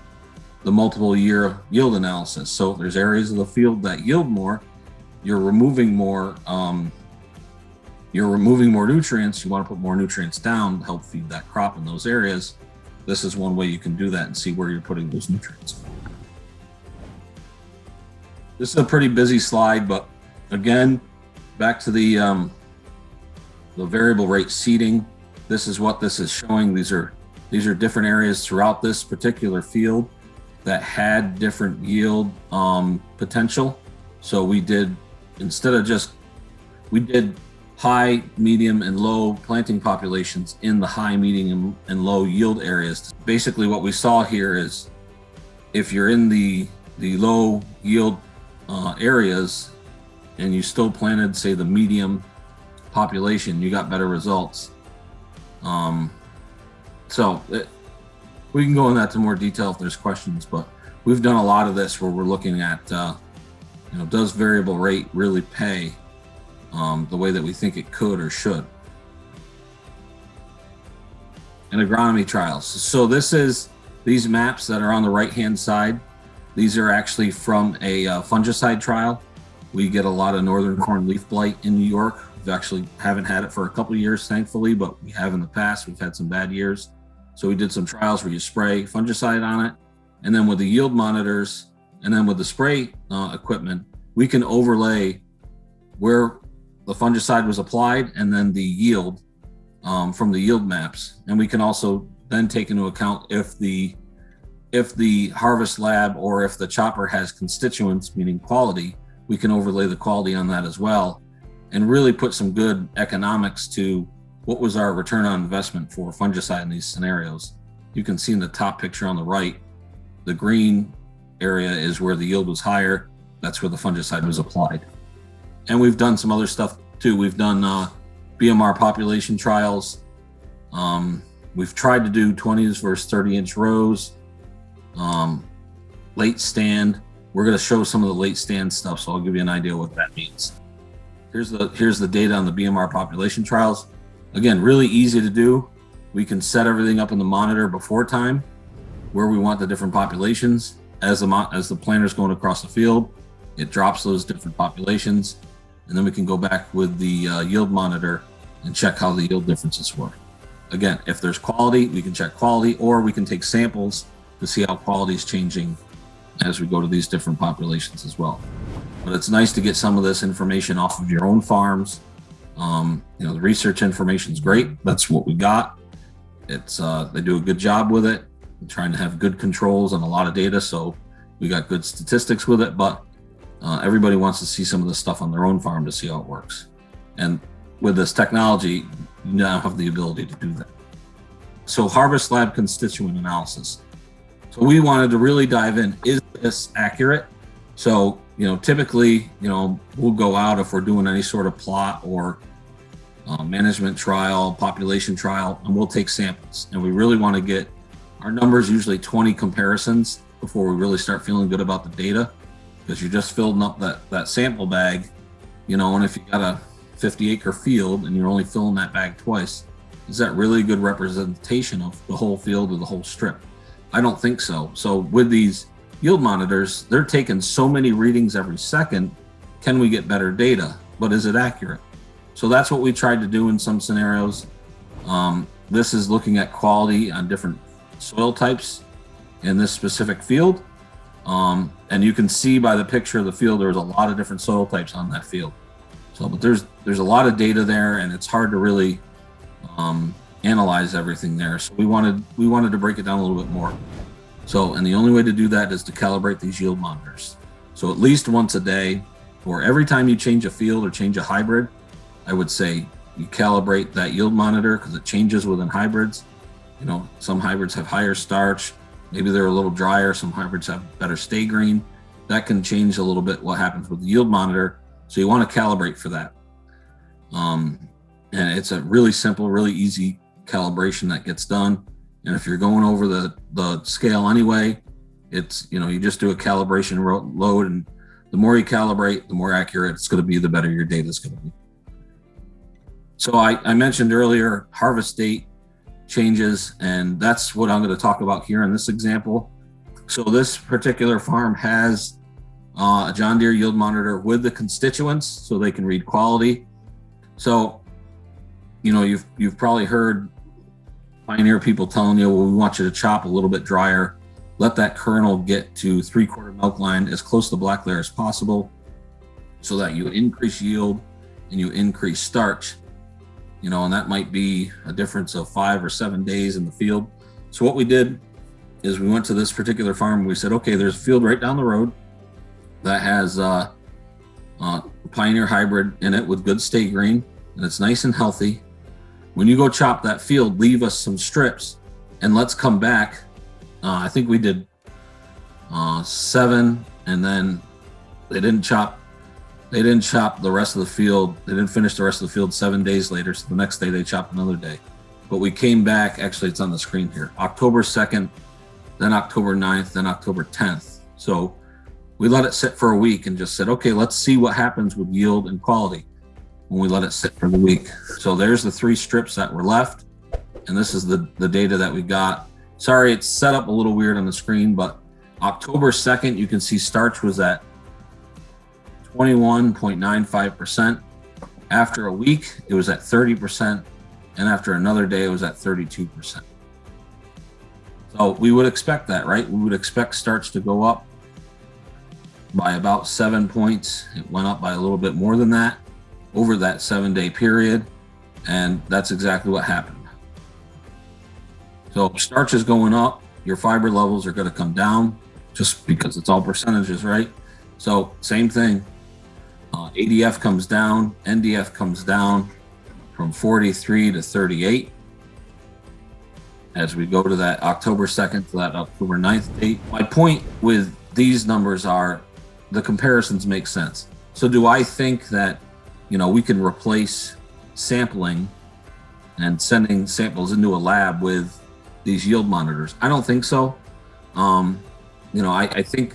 the multiple year yield analysis. So if there's areas of the field that yield more, you're removing more nutrients, you want to put more nutrients down to help feed that crop in those areas. This is one way you can do that and see where you're putting those nutrients. This is a pretty busy slide, but again, back to the variable rate seeding. This is what this is showing. These are different areas throughout this particular field that had different yield potential. So we did high, medium, and low planting populations in the high, medium, and low yield areas. Basically what we saw here is if you're in the low yield areas and you still planted, say, the medium population, you got better results. We can go into that to more detail if there's questions, but we've done a lot of this where we're looking at does variable rate really pay the way that we think it could or should? And agronomy trials. So these maps that are on the right-hand side, these are actually from a fungicide trial. We get a lot of northern corn leaf blight in New York. We actually haven't had it for a couple of years, thankfully, but we have in the past. We've had some bad years. So we did some trials where you spray fungicide on it. And then with the yield monitors and then with the spray equipment, we can overlay where the fungicide was applied and then the yield from the yield maps. And we can also then take into account if the harvest lab or if the chopper has constituents, meaning quality, we can overlay the quality on that as well and really put some good economics to what was our return on investment for fungicide in these scenarios. You can see in the top picture on the right, the green area is where the yield was higher. That's where the fungicide was applied. And we've done some other stuff too. We've done BMR population trials. We've tried to do 20s versus 30-inch rows, late stand. We're going to show some of the late stand stuff, so I'll give you an idea what that means. Here's the data on the BMR population trials. Again, really easy to do. We can set everything up in the monitor before time, where we want the different populations. As the planter's going across the field, it drops those different populations, and then we can go back with the yield monitor and check how the yield differences were. Again, if there's quality, we can check quality, or we can take samples to see how quality is changing as we go to these different populations as well. But it's nice to get some of this information off of your own farms. The research information is great. That's what we got. They do a good job with it. I'm trying to have good controls and a lot of data, so we got good statistics with it. But everybody wants to see some of this stuff on their own farm to see how it works. And with this technology, you now have the ability to do that. So harvest lab constituent analysis. So we wanted to really dive in. Is this accurate? So, typically, we'll go out if we're doing any sort of plot or management trial, population trial, and we'll take samples. And we really want to get our numbers, usually 20 comparisons before we really start feeling good about the data, because you're just filling up that sample bag, and if you got a 50-acre field and you're only filling that bag twice, is that really a good representation of the whole field or the whole strip? I don't think so. So with these yield monitors, they're taking so many readings every second. Can we get better data? But is it accurate? So that's what we tried to do in some scenarios. This is looking at quality on different soil types in this specific field. And you can see by the picture of the field, there's a lot of different soil types on that field. So, but there's a lot of data there, and it's hard to really analyze everything there. So we wanted to break it down a little bit more. So, and the only way to do that is to calibrate these yield monitors. So at least once a day, or every time you change a field or change a hybrid, I would say you calibrate that yield monitor, because it changes within hybrids. Some hybrids have higher starch, maybe they're a little drier. Some hybrids have better stay green. That can change a little bit what happens with the yield monitor. So you want to calibrate for that. And it's a really simple, really easy calibration that gets done. And if you're going over the scale anyway, it's, you just do a calibration load, and the more you calibrate, the more accurate it's going to be, the better your data is going to be. So I mentioned earlier harvest date changes, and that's what I'm going to talk about here in this example. So this particular farm has a John Deere yield monitor with the constituents, so they can read quality. So, you've probably heard Pioneer people telling you, well, we want you to chop a little bit drier, let that kernel get to 3/4 milk line as close to black layer as possible, so that you increase yield and you increase starch. And that might be a difference of 5 or 7 days in the field. So what we did is we went to this particular farm. We said, okay, there's a field right down the road that has Pioneer hybrid in it with good stay green, and it's nice and healthy. When you go chop that field, leave us some strips, and let's come back. I think we did 7, and then they didn't chop the rest of the field. They didn't finish the rest of the field 7 days later. So the next day they chopped another day. But we came back, actually it's on the screen here, October 2nd, then October 9th, then October 10th. So We let it sit for a week and just said, okay, let's see what happens with yield and quality when we let it sit for the week. So there's the 3 strips that were left. And this is the data that we got. Sorry, it's set up a little weird on the screen, but October 2nd, you can see starch was at 21.95%. After a week, it was at 30%. And after another day, it was at 32%. So we would expect that, right? We would expect starch to go up by about 7 points. It went up by a little bit more than that over that 7-day period. And that's exactly what happened. So if starch is going up, your fiber levels are going to come down just because it's all percentages, right? So same thing. ADF comes down, NDF comes down from 43 to 38. As we go to that October 2nd to that October 9th date. My point with these numbers are the comparisons make sense. So do I think that, we can replace sampling and sending samples into a lab with these yield monitors? I don't think so. I think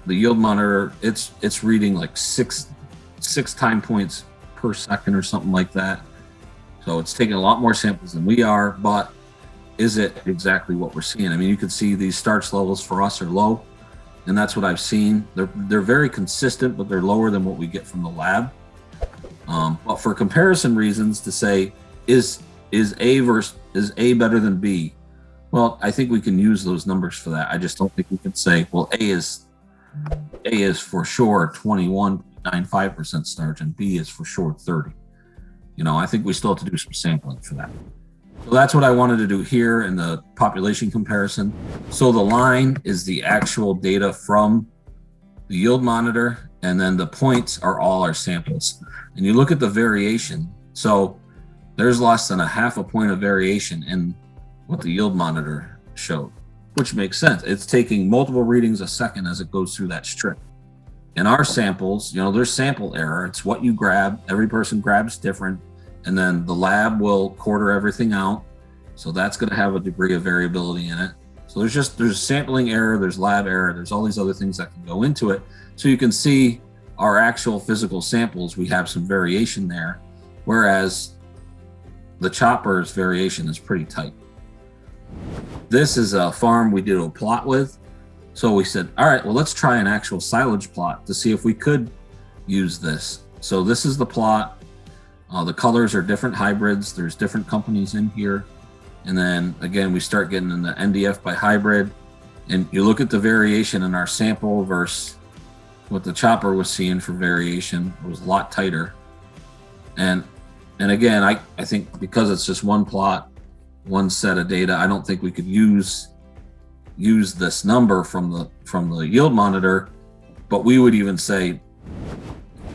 the yield monitor, it's reading like six time points per second or something like that. So it's taking a lot more samples than we are, but is it exactly what we're seeing? I mean, you can see these starch levels for us are low, and that's what I've seen. They're very consistent, but they're lower than what we get from the lab. But for comparison reasons, to say is A better than B? Well, I think we can use those numbers for that. I just don't think we can say, well, A is for sure 21.95% starch and B is for sure 30. I think we still have to do some sampling for that. So that's what I wanted to do here in the population comparison. So the line is the actual data from the yield monitor, and then the points are all our samples. And you look at the variation. So there's less than a half a point of variation in what the yield monitor showed, which makes sense. It's taking multiple readings a second as it goes through that strip. In our samples, there's sample error. It's what you grab. Every person grabs different. And then the lab will quarter everything out. So that's going to have a degree of variability in it. So there's sampling error, there's lab error, there's all these other things that can go into it. So you can see our actual physical samples, we have some variation there. Whereas the chopper's variation is pretty tight. This is a farm we did a plot with. So we said, all right, well, let's try an actual silage plot to see if we could use this. So this is the plot. The colors are different hybrids. There's different companies in here. And then again, we start getting in the NDF by hybrid. And you look at the variation in our sample versus what the chopper was seeing for variation. It was a lot tighter. And again, I think because it's just one plot, one set of data, I don't think we could use this number from the yield monitor, but we would even say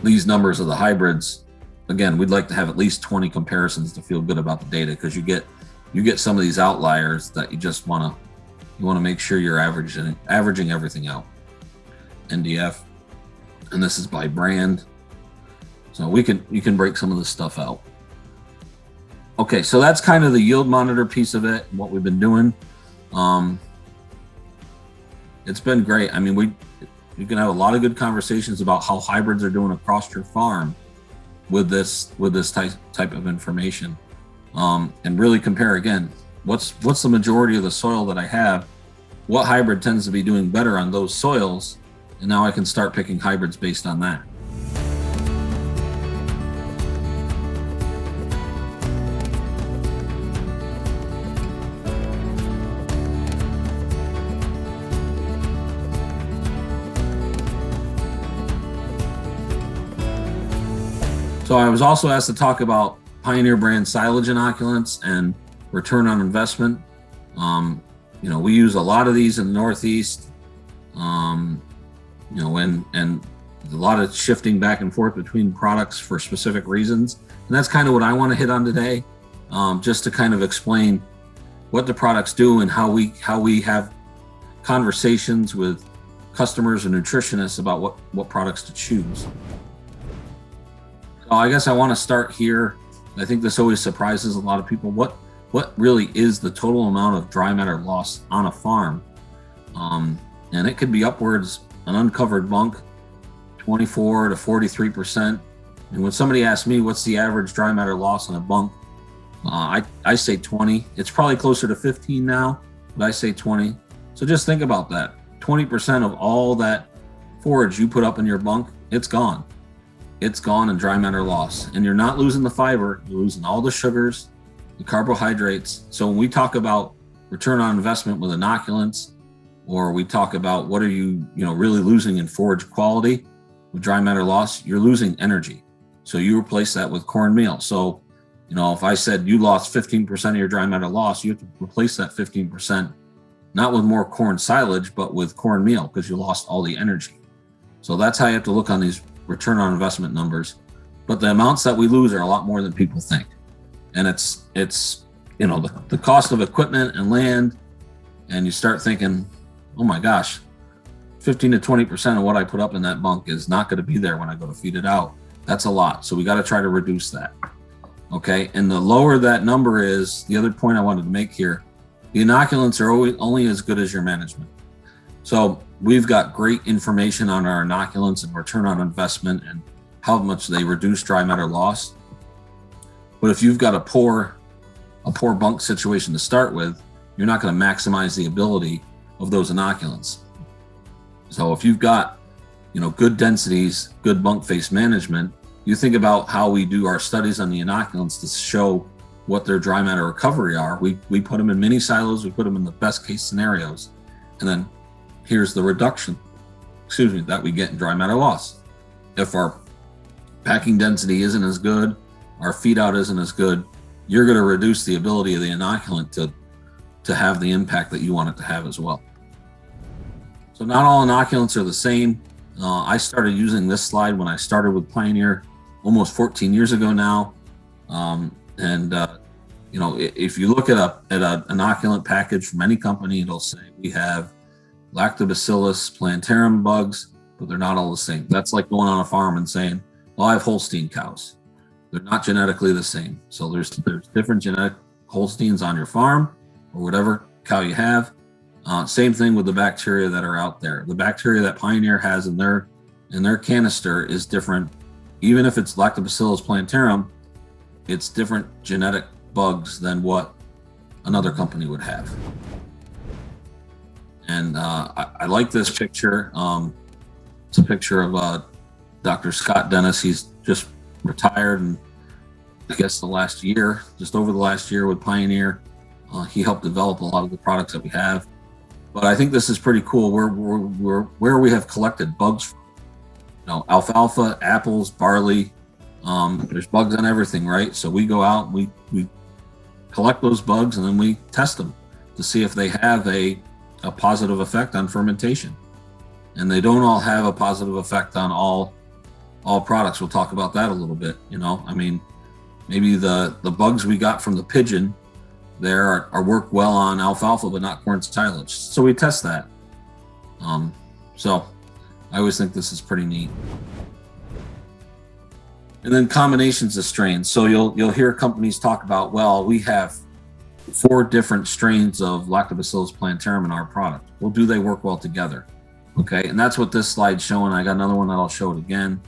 these numbers of the hybrids. Again, we'd like to have at least 20 comparisons to feel good about the data, because you get some of these outliers that you just want to make sure you're averaging everything out. NDF, and this is by brand, so you can break some of this stuff out. Okay, so that's kind of the yield monitor piece of it, what we've been doing. It's been great. I mean, you can have a lot of good conversations about how hybrids are doing across your farm with this type of information, and really compare again. What's the majority of the soil that I have? What hybrid tends to be doing better on those soils? And now I can start picking hybrids based on that. So I was also asked to talk about Pioneer brand silage inoculants and return on investment. We use a lot of these in the Northeast, and a lot of shifting back and forth between products for specific reasons. And that's kind of what I want to hit on today, just to kind of explain what the products do and how we have conversations with customers and nutritionists about what products to choose. So I guess I want to start here. I think this always surprises a lot of people. What really is the total amount of dry matter loss on a farm? And it could be upwards an uncovered bunk, 24 to 43%. And when somebody asks me what's the average dry matter loss on a bunk, I say 20. It's probably closer to 15 now, but I say 20. So just think about that. 20% of all that forage you put up in your bunk, it's gone. It's gone in dry matter loss. And you're not losing the fiber, you're losing all the sugars, the carbohydrates. So when we talk about return on investment with inoculants, or we talk about what are you really losing in forage quality with dry matter loss, you're losing energy. So you replace that with cornmeal. So, if I said you lost 15% of your dry matter loss, you have to replace that 15%, not with more corn silage, but with cornmeal, because you lost all the energy. So that's how you have to look on these return on investment numbers. But the amounts that we lose are a lot more than people think. And it's the cost of equipment and land, and you start thinking, oh my gosh, 15 to 20% of what I put up in that bunk is not going to be there when I go to feed it out. That's a lot. So we got to try to reduce that. Okay. And the lower that number is, the other point I wanted to make here, the inoculants are only as good as your management. So we've got great information on our inoculants and return on investment and how much they reduce dry matter loss. But if you've got a poor bunk situation to start with, you're not going to maximize the ability of those inoculants. So if you've got, good densities, good bunk face management, you think about how we do our studies on the inoculants to show what their dry matter recovery are. We put them in mini silos, we put them in the best case scenarios, and then here's the reduction, that we get in dry matter loss. If our packing density isn't as good, our feed out isn't as good, you're going to reduce the ability of the inoculant to have the impact that you want it to have as well. So not all inoculants are the same. I started using this slide when I started with Pioneer almost 14 years ago now. If you look at an inoculant package from any company, it'll say we have Lactobacillus plantarum bugs, but they're not all the same. That's like going on a farm and saying, well, I have Holstein cows. They're not genetically the same. So there's different genetic Holsteins on your farm or whatever cow you have. Same thing with the bacteria that are out there. The bacteria that Pioneer has in their canister is different. Even if it's Lactobacillus plantarum, it's different genetic bugs than what another company would have. And I like this picture. It's a picture of Dr. Scott Dennis. He's just retired, and I guess just over the last year with Pioneer, he helped develop a lot of the products that we have. But I think this is pretty cool where we have collected bugs from. Alfalfa, apples, barley, there's bugs on everything, right? So we go out, we collect those bugs, and then we test them to see if they have a positive effect on fermentation. And they don't all have a positive effect on all products. We'll talk about that a little bit. Maybe the bugs we got from the pigeon there are work well on alfalfa, but not corn silage. So we test that. So I always think this is pretty neat. And then combinations of strains. So you'll hear companies talk about, well, we have 4 different strains of Lactobacillus plantarum in our product. Well, do they work well together? Okay, and that's what this slide's showing. I got another one that I'll show it again.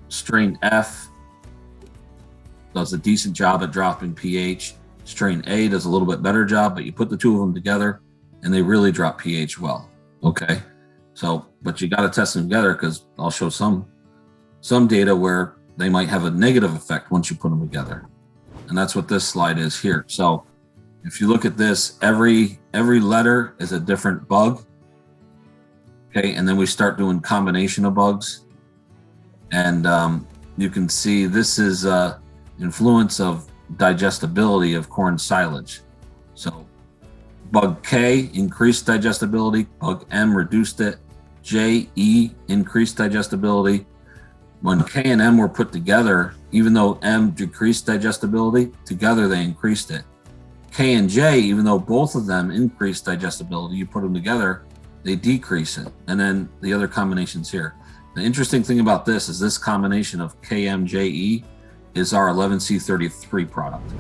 Strain F does a decent job at dropping pH. Strain A does a little bit better job, but you put the two of them together and they really drop pH well. Okay, so, but you got to test them together, because I'll show some data where they might have a negative effect once you put them together. And that's what this slide is here. So if you look at this, every letter is a different bug. Okay, and then we start doing combination of bugs. And you can see this is influence of digestibility of corn silage. So bug K increased digestibility, bug M reduced it, J, E increased digestibility. When K and M were put together, even though M decreased digestibility, together they increased it. K and J, even though both of them increased digestibility, you put them together, they decrease it. And then the other combinations here. The interesting thing about this is this combination of KMJE is our 11C33 product.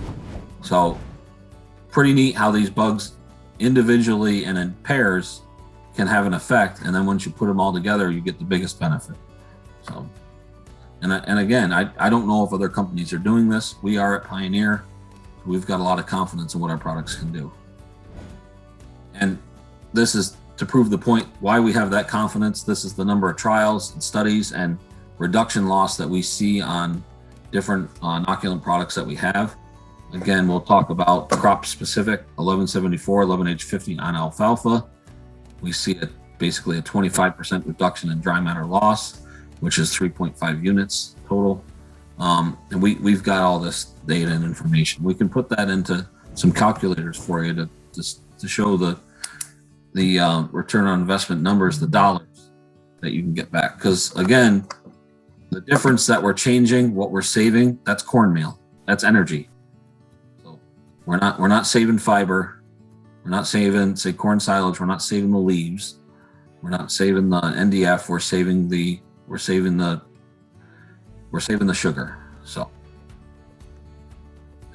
So pretty neat how these bugs individually and in pairs can have an effect, and then once you put them all together, you get the biggest benefit. So, and again, I don't know if other companies are doing this. We are at Pioneer. We've got a lot of confidence in what our products can do. And this is to prove the point why we have that confidence. This is the number of trials and studies and reduction loss that we see on different inoculant products that we have. Again, we'll talk about crop specific 1174, 11H50 on alfalfa. We see basically a 25% reduction in dry matter loss, which is 3.5 units total. And we've got all this data and information. We can put that into some calculators for you to show the return on investment numbers, the dollars that you can get back. Because again, the difference that we're changing, what we're saving, that's cornmeal, that's energy. So we're not saving fiber, we're not saving, say, corn silage, we're not saving the leaves, we're not saving the NDF, we're saving the sugar. So,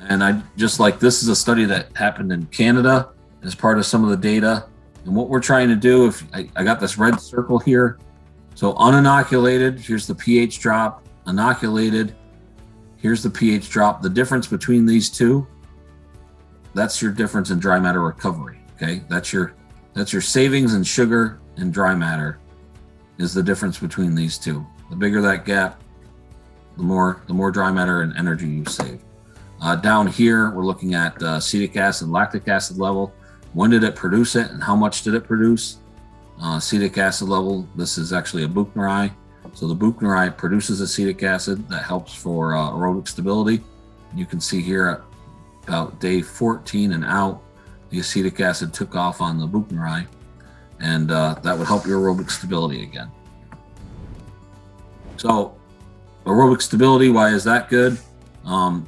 and I just like, this is a study that happened in Canada as part of some of the data. And what we're trying to do, if I got this red circle here, so uninoculated, here's the pH drop, inoculated, here's the pH drop. The difference between these two, that's your difference in dry matter recovery. Okay, that's your savings in sugar and dry matter is the difference between these two. The bigger that gap, the more dry matter and energy you save. Down here, we're looking at acetic acid, lactic acid level. When did it produce it and how much did it produce? Acetic acid level, this is actually a Buchneri. So the Buchneri produces acetic acid that helps for aerobic stability. You can see here at about day 14 and out, the acetic acid took off on the Buchneri, and that would help your aerobic stability again. So aerobic stability, why is that good?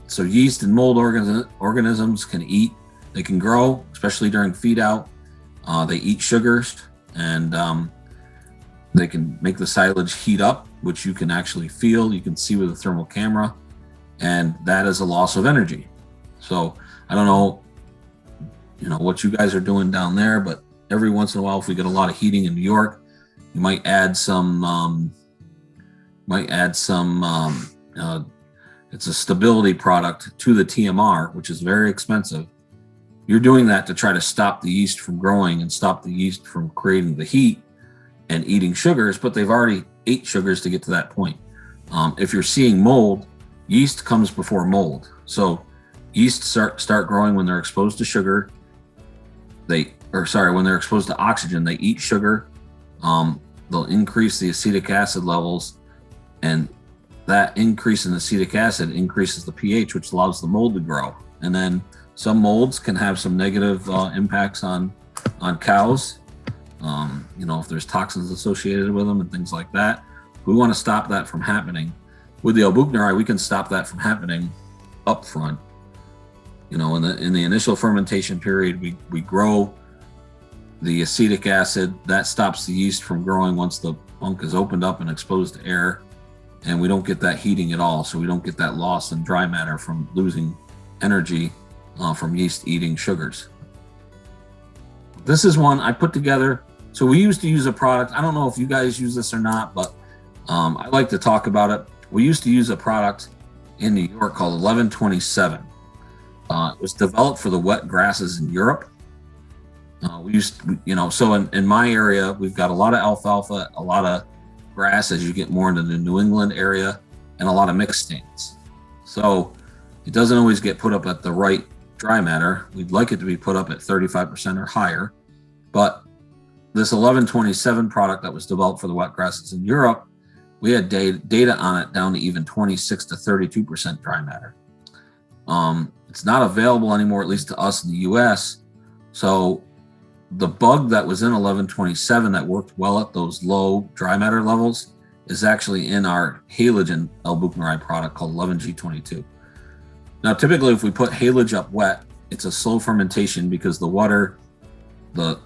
So yeast and mold organisms can eat, they can grow, especially during feed out. They eat sugars, and they can make the silage heat up, which you can actually feel, you can see with a thermal camera, and that is a loss of energy. So I don't know, what you guys are doing down there, but every once in a while, if we get a lot of heating in New York, you might add some, it's a stability product to the TMR, which is very expensive. You're doing that to try to stop the yeast from growing and stop the yeast from creating the heat and eating sugars, but they've already ate sugars to get to that point. If you're seeing mold, yeast comes before mold. So yeast start growing when they're exposed to sugar. When they're exposed to oxygen, they eat sugar. They'll increase the acetic acid levels, and that increase in acetic acid increases the pH, which allows the mold to grow. And then some molds can have some negative impacts on cows. If there's toxins associated with them and things like that. We want to stop that from happening. With the Buchneri, we can stop that from happening up front. In the initial fermentation period, we grow the acetic acid. That stops the yeast from growing once the bunk is opened up and exposed to air. And we don't get that heating at all, so we don't get that loss in dry matter from losing energy from yeast eating sugars. This is one I put together. So we used to use a product. I don't know if you guys use this or not, but I like to talk about it. We used to use a product in New York called 1127. It was developed for the wet grasses in Europe. So in my area, we've got a lot of alfalfa, a lot of grass as you get more into the New England area, and a lot of mixed stands. So it doesn't always get put up at the right dry matter. We'd like it to be put up at 35% or higher, but this 1127 product that was developed for the wet grasses in Europe, we had data on it down to even 26 to 32% dry matter. It's not available anymore, at least to us in the US. So the bug that was in 1127 that worked well at those low dry matter levels is actually in our halogen L-Buchneri product called 11G22. Now, typically, if we put halage up wet, it's a slow fermentation because the water, the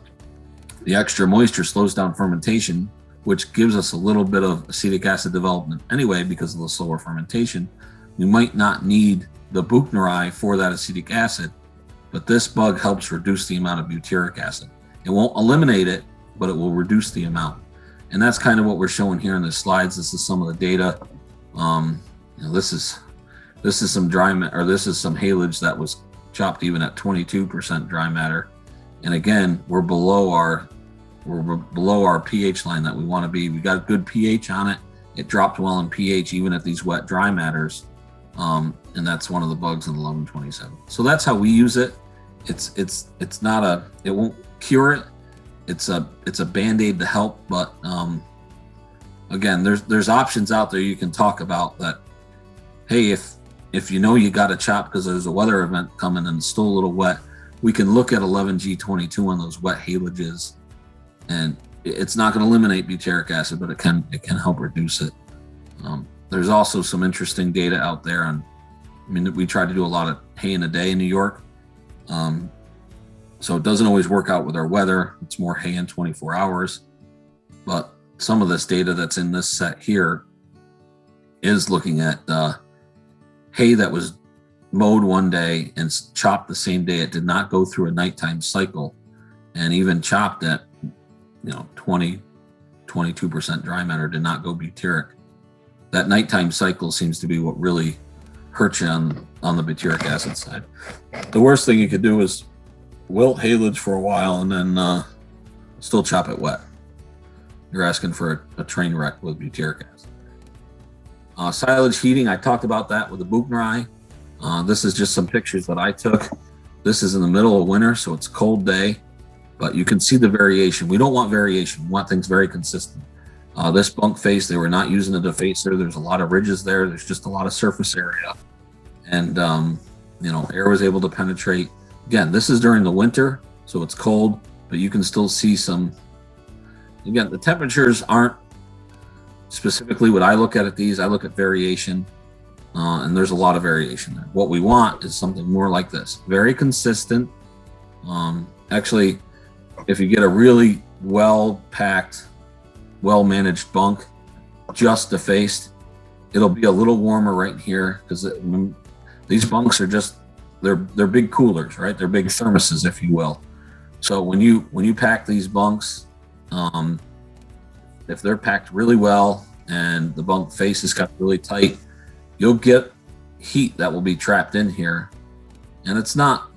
extra moisture slows down fermentation, which gives us a little bit of acetic acid development anyway because of the slower fermentation. We might not need the Buchneri for that acetic acid, but this bug helps reduce the amount of butyric acid. It won't eliminate it, but it will reduce the amount. And that's kind of what we're showing here in the slides. This is some of the data. This is some dry matter, or this is some haylage that was chopped even at 22% dry matter. And again, we're below our pH line that we want to be. We got a good pH on it. It dropped well in pH even at these wet dry matters. And that's one of the bugs in the 1127. So that's how we use it. It's not it won't cure it. It's a Band-Aid to help, but again, there's options out there you can talk about that. Hey, if you know you got to chop because there's a weather event coming and it's still a little wet, we can look at 11G22 on those wet haylages, and it's not going to eliminate butyric acid, but it can help reduce it. There's also some interesting data out there we try to do a lot of hay in a day in New York. So it doesn't always work out with our weather. It's more hay in 24 hours. But some of this data that's in this set here is looking at hay that was mowed one day and chopped the same day. It did not go through a nighttime cycle, and even chopped at 20, 22% dry matter did not go butyric. That nighttime cycle seems to be what really hurts you on the butyric acid side. The worst thing you could do is wilt haylage for a while and then still chop it wet. You're asking for a train wreck with butyric acid. Silage heating, I talked about that with the Buchneri. This is just some pictures that I took. This is in the middle of winter, so it's a cold day, but you can see the variation. We don't want variation. We want things very consistent. This bunk face, they were not using a defacer. There's a lot of ridges there. There's just a lot of surface area. And, air was able to penetrate. Again, this is during the winter, so it's cold, but you can still see some. Again, the temperatures aren't specifically what I look at these. I look at variation, and there's a lot of variation there. What we want is something more like this. Very consistent. Actually, if you get a really well-packed, well-managed bunk, just defaced, it'll be a little warmer right here because these bunks are just, they're big coolers, right? They're big thermoses, if you will. So when you pack these bunks, if they're packed really well and the bunk face is got really tight, you'll get heat that will be trapped in here. And it's not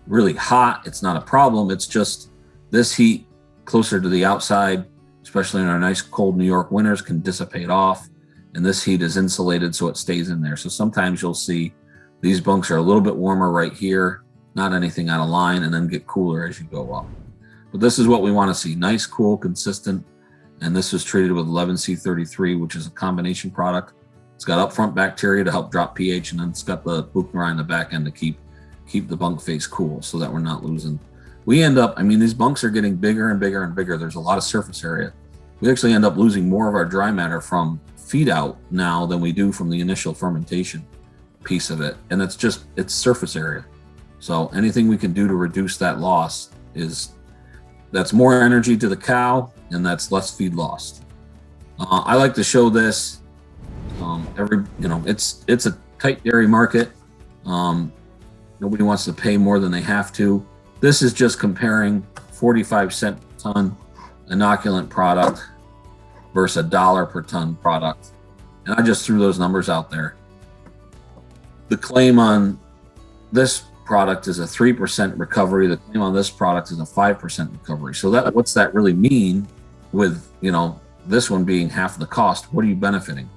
really hot. It's not a problem. It's just this heat closer to the outside, especially in our nice cold New York winters, can dissipate off. And this heat is insulated, so it stays in there. So sometimes you'll see these bunks are a little bit warmer right here, not anything out of line, and then get cooler as you go up. But this is what we want to see. Nice, cool, consistent. And this was treated with 11C33, which is a combination product. It's got upfront bacteria to help drop pH, and then it's got the Buchneri in the back end to keep the bunk face cool so that we're not losing. We end up, these bunks are getting bigger and bigger and bigger. There's a lot of surface area. We actually end up losing more of our dry matter from feed out now than we do from the initial fermentation piece of it. And it's surface area. So anything we can do to reduce that loss that's more energy to the cow, and that's less feed lost. I like to show this. It's a tight dairy market. Nobody wants to pay more than they have to. This is just comparing 45-cent ton inoculant product versus $1 per ton product. And I just threw those numbers out there. The claim on this product is a 3% recovery. The claim on this product is a 5% recovery. So what's that really mean with, this one being half the cost? What are you benefiting?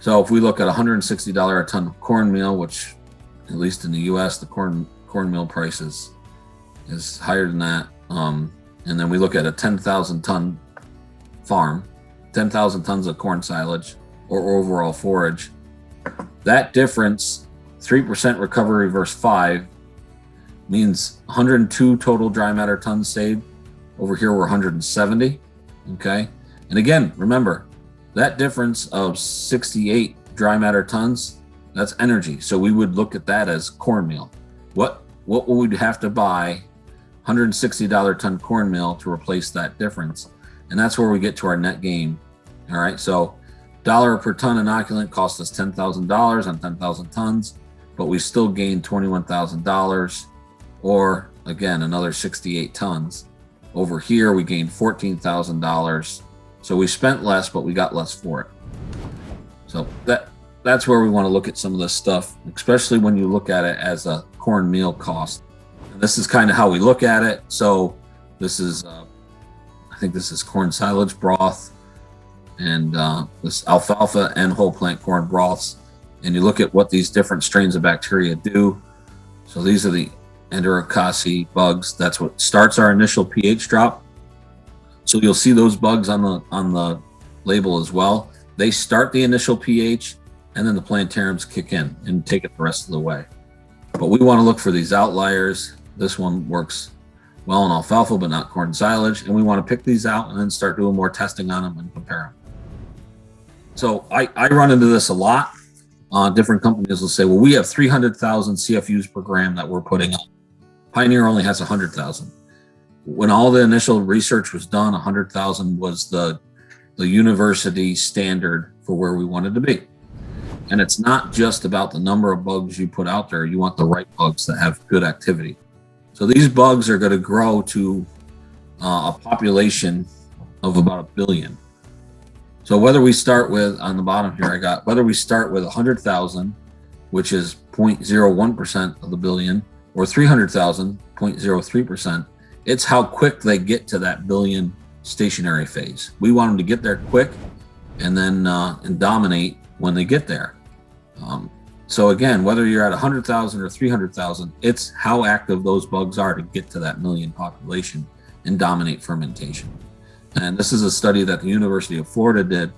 So if we look at $160 a ton of cornmeal, which at least in the US, the cornmeal price is higher than that. And then we look at a 10,000 ton farm, 10,000 tons of corn silage or overall forage. That difference, 3% recovery versus 5, means 102 total dry matter tons saved. Over here, we're 170. Okay. And again, remember that difference of 68 dry matter tons, that's energy. So we would look at that as cornmeal. What would we have to buy $160 ton cornmeal to replace that difference? And that's where we get to our net gain. All right. So $1 per ton inoculant cost us $10,000 on 10,000 tons, but we still gained $21,000, or again, another 68 tons. Over here, we gained $14,000. So we spent less, but we got less for it. So that's where we want to look at some of this stuff, especially when you look at it as a corn meal cost. And this is kind of how we look at it. So this is, I think this is corn silage broth, and this alfalfa and whole plant corn broths. And you look at what these different strains of bacteria do. So these are the Enterococci bugs. That's what starts our initial pH drop. So you'll see those bugs on the label as well. They start the initial pH, and then the plantarums kick in and take it the rest of the way. But we want to look for these outliers. This one works well in alfalfa, but not corn silage. And we want to pick these out and then start doing more testing on them and compare them. So I run into this a lot. Different companies will say, well, we have 300,000 CFUs per gram that we're putting on. Pioneer only has 100,000. When all the initial research was done, 100,000 was the university standard for where we wanted to be. And it's not just about the number of bugs you put out there. You want the right bugs that have good activity. So these bugs are going to grow to a population of about 1 billion. So whether we start with, on the bottom here, whether we start with 100,000, which is 0.01% of the billion, or 300,000, 0.03%, it's how quick they get to that billion stationary phase. We want them to get there quick and then and dominate when they get there. So again, whether you're at 100,000 or 300,000, it's how active those bugs are to get to that million population and dominate fermentation. And this is a study that the University of Florida did.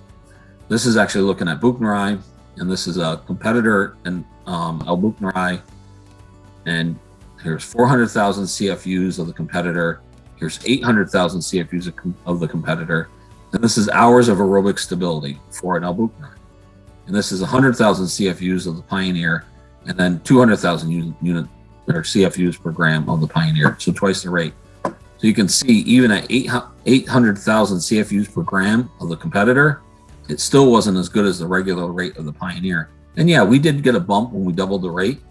This is actually looking at Buchneri, and this is a competitor in L-Buchneri. And here's 400,000 CFUs of the competitor. Here's 800,000 CFUs of the competitor. And this is hours of aerobic stability for an L-Buchneri. And this is 100,000 CFUs of the Pioneer, and then 200,000 unit or CFUs per gram of the Pioneer, so twice the rate. So you can see even at 800,000 CFUs per gram of the competitor, it still wasn't as good as the regular rate of the Pioneer. And yeah, we did get a bump when we doubled the rate,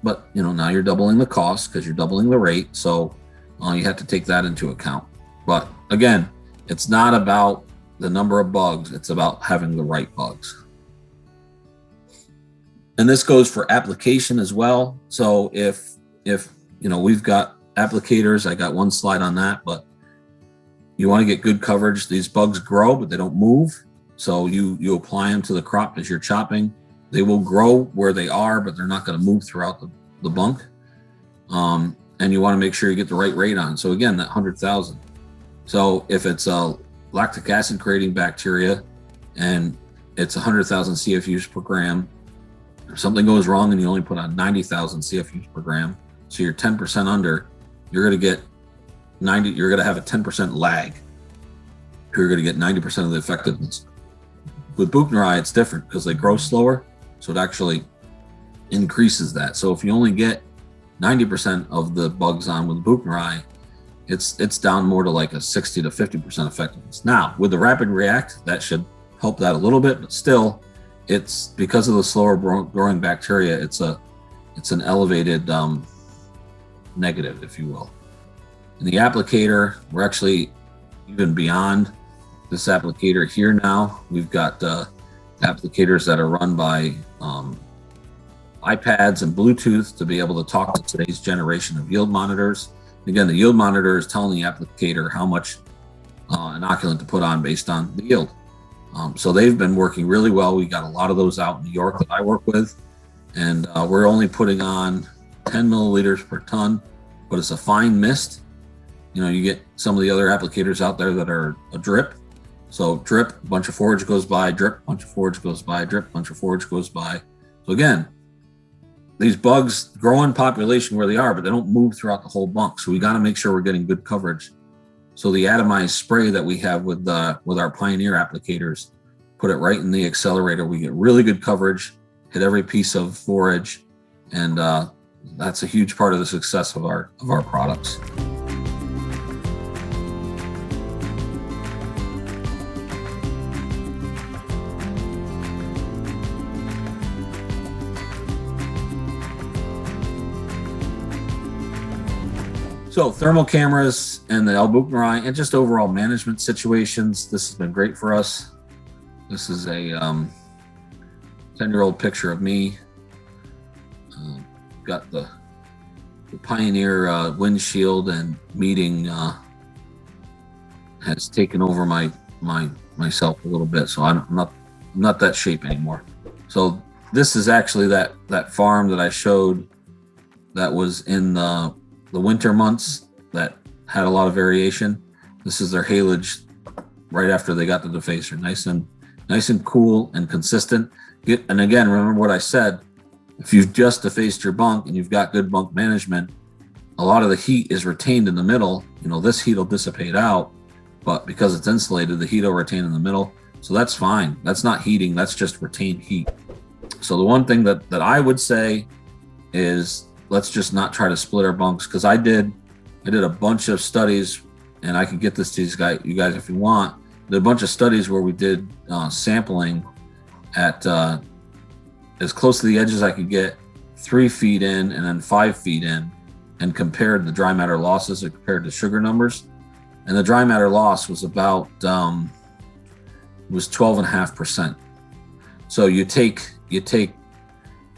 but now you're doubling the cost because you're doubling the rate. So you have to take that into account. But again, it's not about the number of bugs, it's about having the right bugs. And this goes for application as well. So if we've got applicators, I got one slide on that, but you want to get good coverage. These bugs grow, but they don't move. So you apply them to the crop as you're chopping. They will grow where they are, but they're not going to move throughout the bunk. And you want to make sure you get the right rate on. So again, that 100,000. So if it's a lactic acid creating bacteria and it's 100,000 CFUs per gram, if something goes wrong and you only put on 90,000 CFUs per gram, so you're 10% under, you're going to get 90, you're going to have a 10% lag. You're going to get 90% of the effectiveness. With Buchneri, it's different because they grow slower, so it actually increases that. So if you only get 90% of the bugs on with Buchneri, it's down more to like a 60 to 50% effectiveness. Now, with the Rapid React, that should help that a little bit, but still, it's because of the slower growing bacteria, it's an elevated negative, if you will. In the applicator, we're actually even beyond this applicator here now. We've got applicators that are run by iPads and Bluetooth to be able to talk to today's generation of yield monitors. Again, the yield monitor is telling the applicator how much inoculant to put on based on the yield. So they've been working really well. We got a lot of those out in New York that I work with, and we're only putting on 10 milliliters per ton, but it's a fine mist. You get some of the other applicators out there that are a drip. So drip, a bunch of forage goes by, drip, bunch of forage goes by, drip, bunch of forage goes by. So again, these bugs grow in population where they are, but they don't move throughout the whole bunk. So we got to make sure we're getting good coverage. So the atomized spray that we have with our Pioneer applicators, put it right in the accelerator. We get really good coverage, hit every piece of forage, and that's a huge part of the success of our products. So thermal cameras and the Albuquerque and just overall management situations, this has been great for us. This is a 10-year-old picture of me. Got the Pioneer windshield, and meeting has taken over myself a little bit, so I'm not that shape anymore. So this is actually that farm that I showed that was in the winter months that had a lot of variation. This is their haylage right after they got the defacer, nice and cool and consistent. And again, remember what I said, if you've just defaced your bunk and you've got good bunk management, a lot of the heat is retained in the middle. This heat will dissipate out, but because it's insulated, the heat will retain in the middle. So that's fine. That's not heating, that's just retained heat. So the one thing that I would say is, let's just not try to split our bunks, because I did a bunch of studies, and I can get this to you guys if you want. Did a bunch of studies where we did sampling at as close to the edge as I could get, 3 feet in and then 5 feet in, and compared the dry matter losses and compared the sugar numbers. And the dry matter loss was about 12.5%. So you take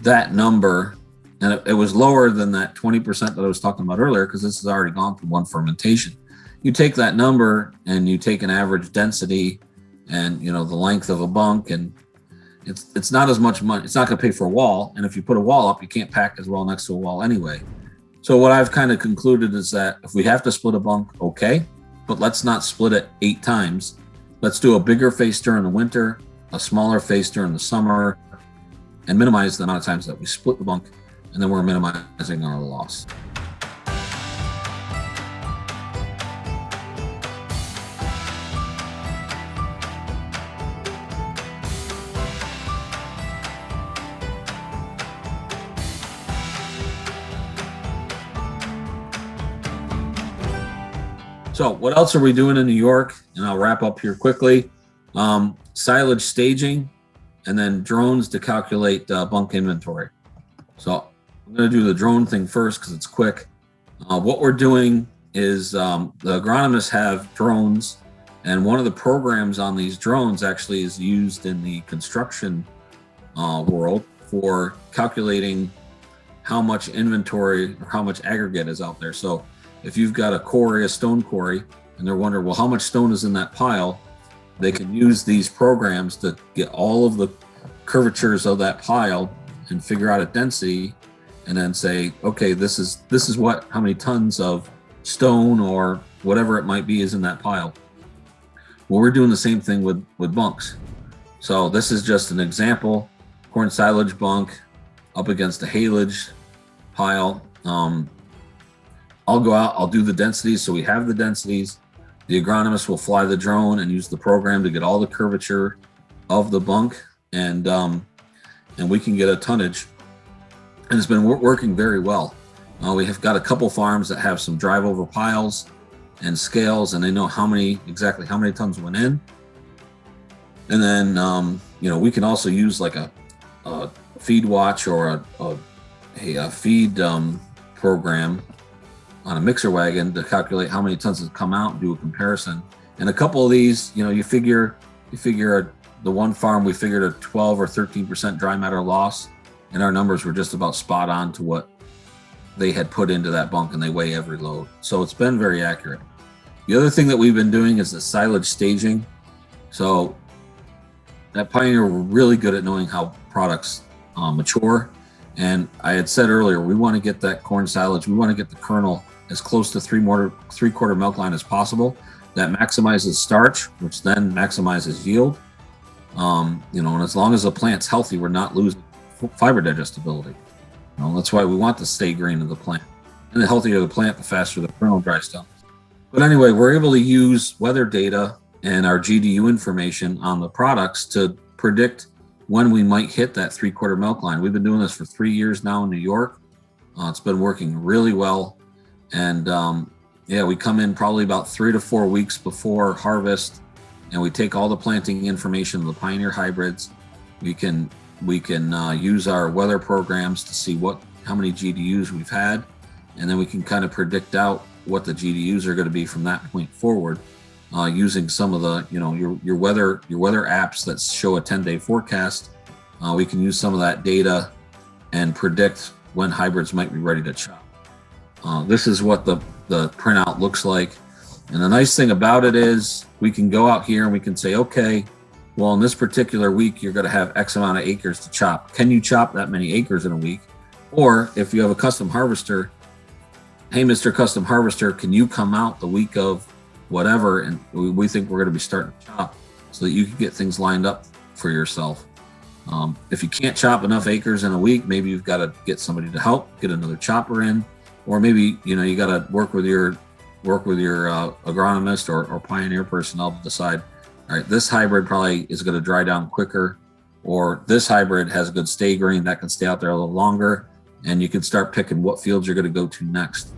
that number, and it was lower than that 20% that I was talking about earlier, because this has already gone through one fermentation. You take that number and you take an average density and the length of a bunk, and it's not as much money. It's not going to pay for a wall, and if you put a wall up, you can't pack as well next to a wall anyway. So what I've kind of concluded is that if we have to split a bunk, okay, but let's not split it 8 times. Let's do a bigger face during the winter, a smaller face during the summer, and minimize the amount of times that we split the bunk, and then we're minimizing our loss. So what else are we doing in New York? And I'll wrap up here quickly. Silage staging, and then drones to calculate bunk inventory. So I'm going to do the drone thing first because it's quick. What we're doing is the agronomists have drones, and one of the programs on these drones actually is used in the construction world for calculating how much inventory or how much aggregate is out there. So if you've got a stone quarry, and they're wondering, well, how much stone is in that pile? They can use these programs to get all of the curvatures of that pile and figure out a density, and then say, okay, this is how many tons of stone or whatever it might be is in that pile. Well, we're doing the same thing with bunks. So this is just an example, corn silage bunk up against a haylage pile. I'll go out, I'll do the densities. So we have the densities. The agronomist will fly the drone and use the program to get all the curvature of the bunk, and we can get a tonnage. And it's been working very well. We have got a couple farms that have some drive over piles and scales, and they know exactly how many tons went in. And then we can also use like a feed watch or a feed program on a mixer wagon to calculate how many tons have come out and do a comparison. And a couple of these, you figure the one farm, we figured a 12 or 13% dry matter loss, and our numbers were just about spot on to what they had put into that bunk, and they weigh every load. So it's been very accurate. The other thing that we've been doing is the silage staging. So at Pioneer, we're really good at knowing how products mature. And I had said earlier, we want to get that corn silage, we want to get the kernel as close to three-quarter milk line as possible. That maximizes starch, which then maximizes yield. And as long as the plant's healthy, we're not losing fiber digestibility. That's why we want the stay grain of the plant. And the healthier the plant, the faster the kernel dries down. But anyway, we're able to use weather data and our GDU information on the products to predict when we might hit that three-quarter milk line. We've been doing this for 3 years now in New York. It's been working really well. And we come in probably about 3 to 4 weeks before harvest, and we take all the planting information of the Pioneer hybrids. We can use our weather programs to see how many GDUs we've had, and then we can kind of predict out what the GDUs are going to be from that point forward, using some of the, your weather apps that show a 10-day forecast. We can use some of that data and predict when hybrids might be ready to chop. This is what the printout looks like. And the nice thing about it is we can go out here and we can say, okay, well, in this particular week, you're going to have X amount of acres to chop. Can you chop that many acres in a week? Or if you have a custom harvester, hey, Mr. Custom Harvester, can you come out the week of whatever? And we think we're going to be starting to chop so that you can get things lined up for yourself. If you can't chop enough acres in a week, maybe you've got to get somebody to help, get another chopper in, or maybe, you got to work with your agronomist or Pioneer personnel to decide, all right, this hybrid probably is going to dry down quicker, or this hybrid has a good stay green that can stay out there a little longer, and you can start picking what fields you're going to go to next.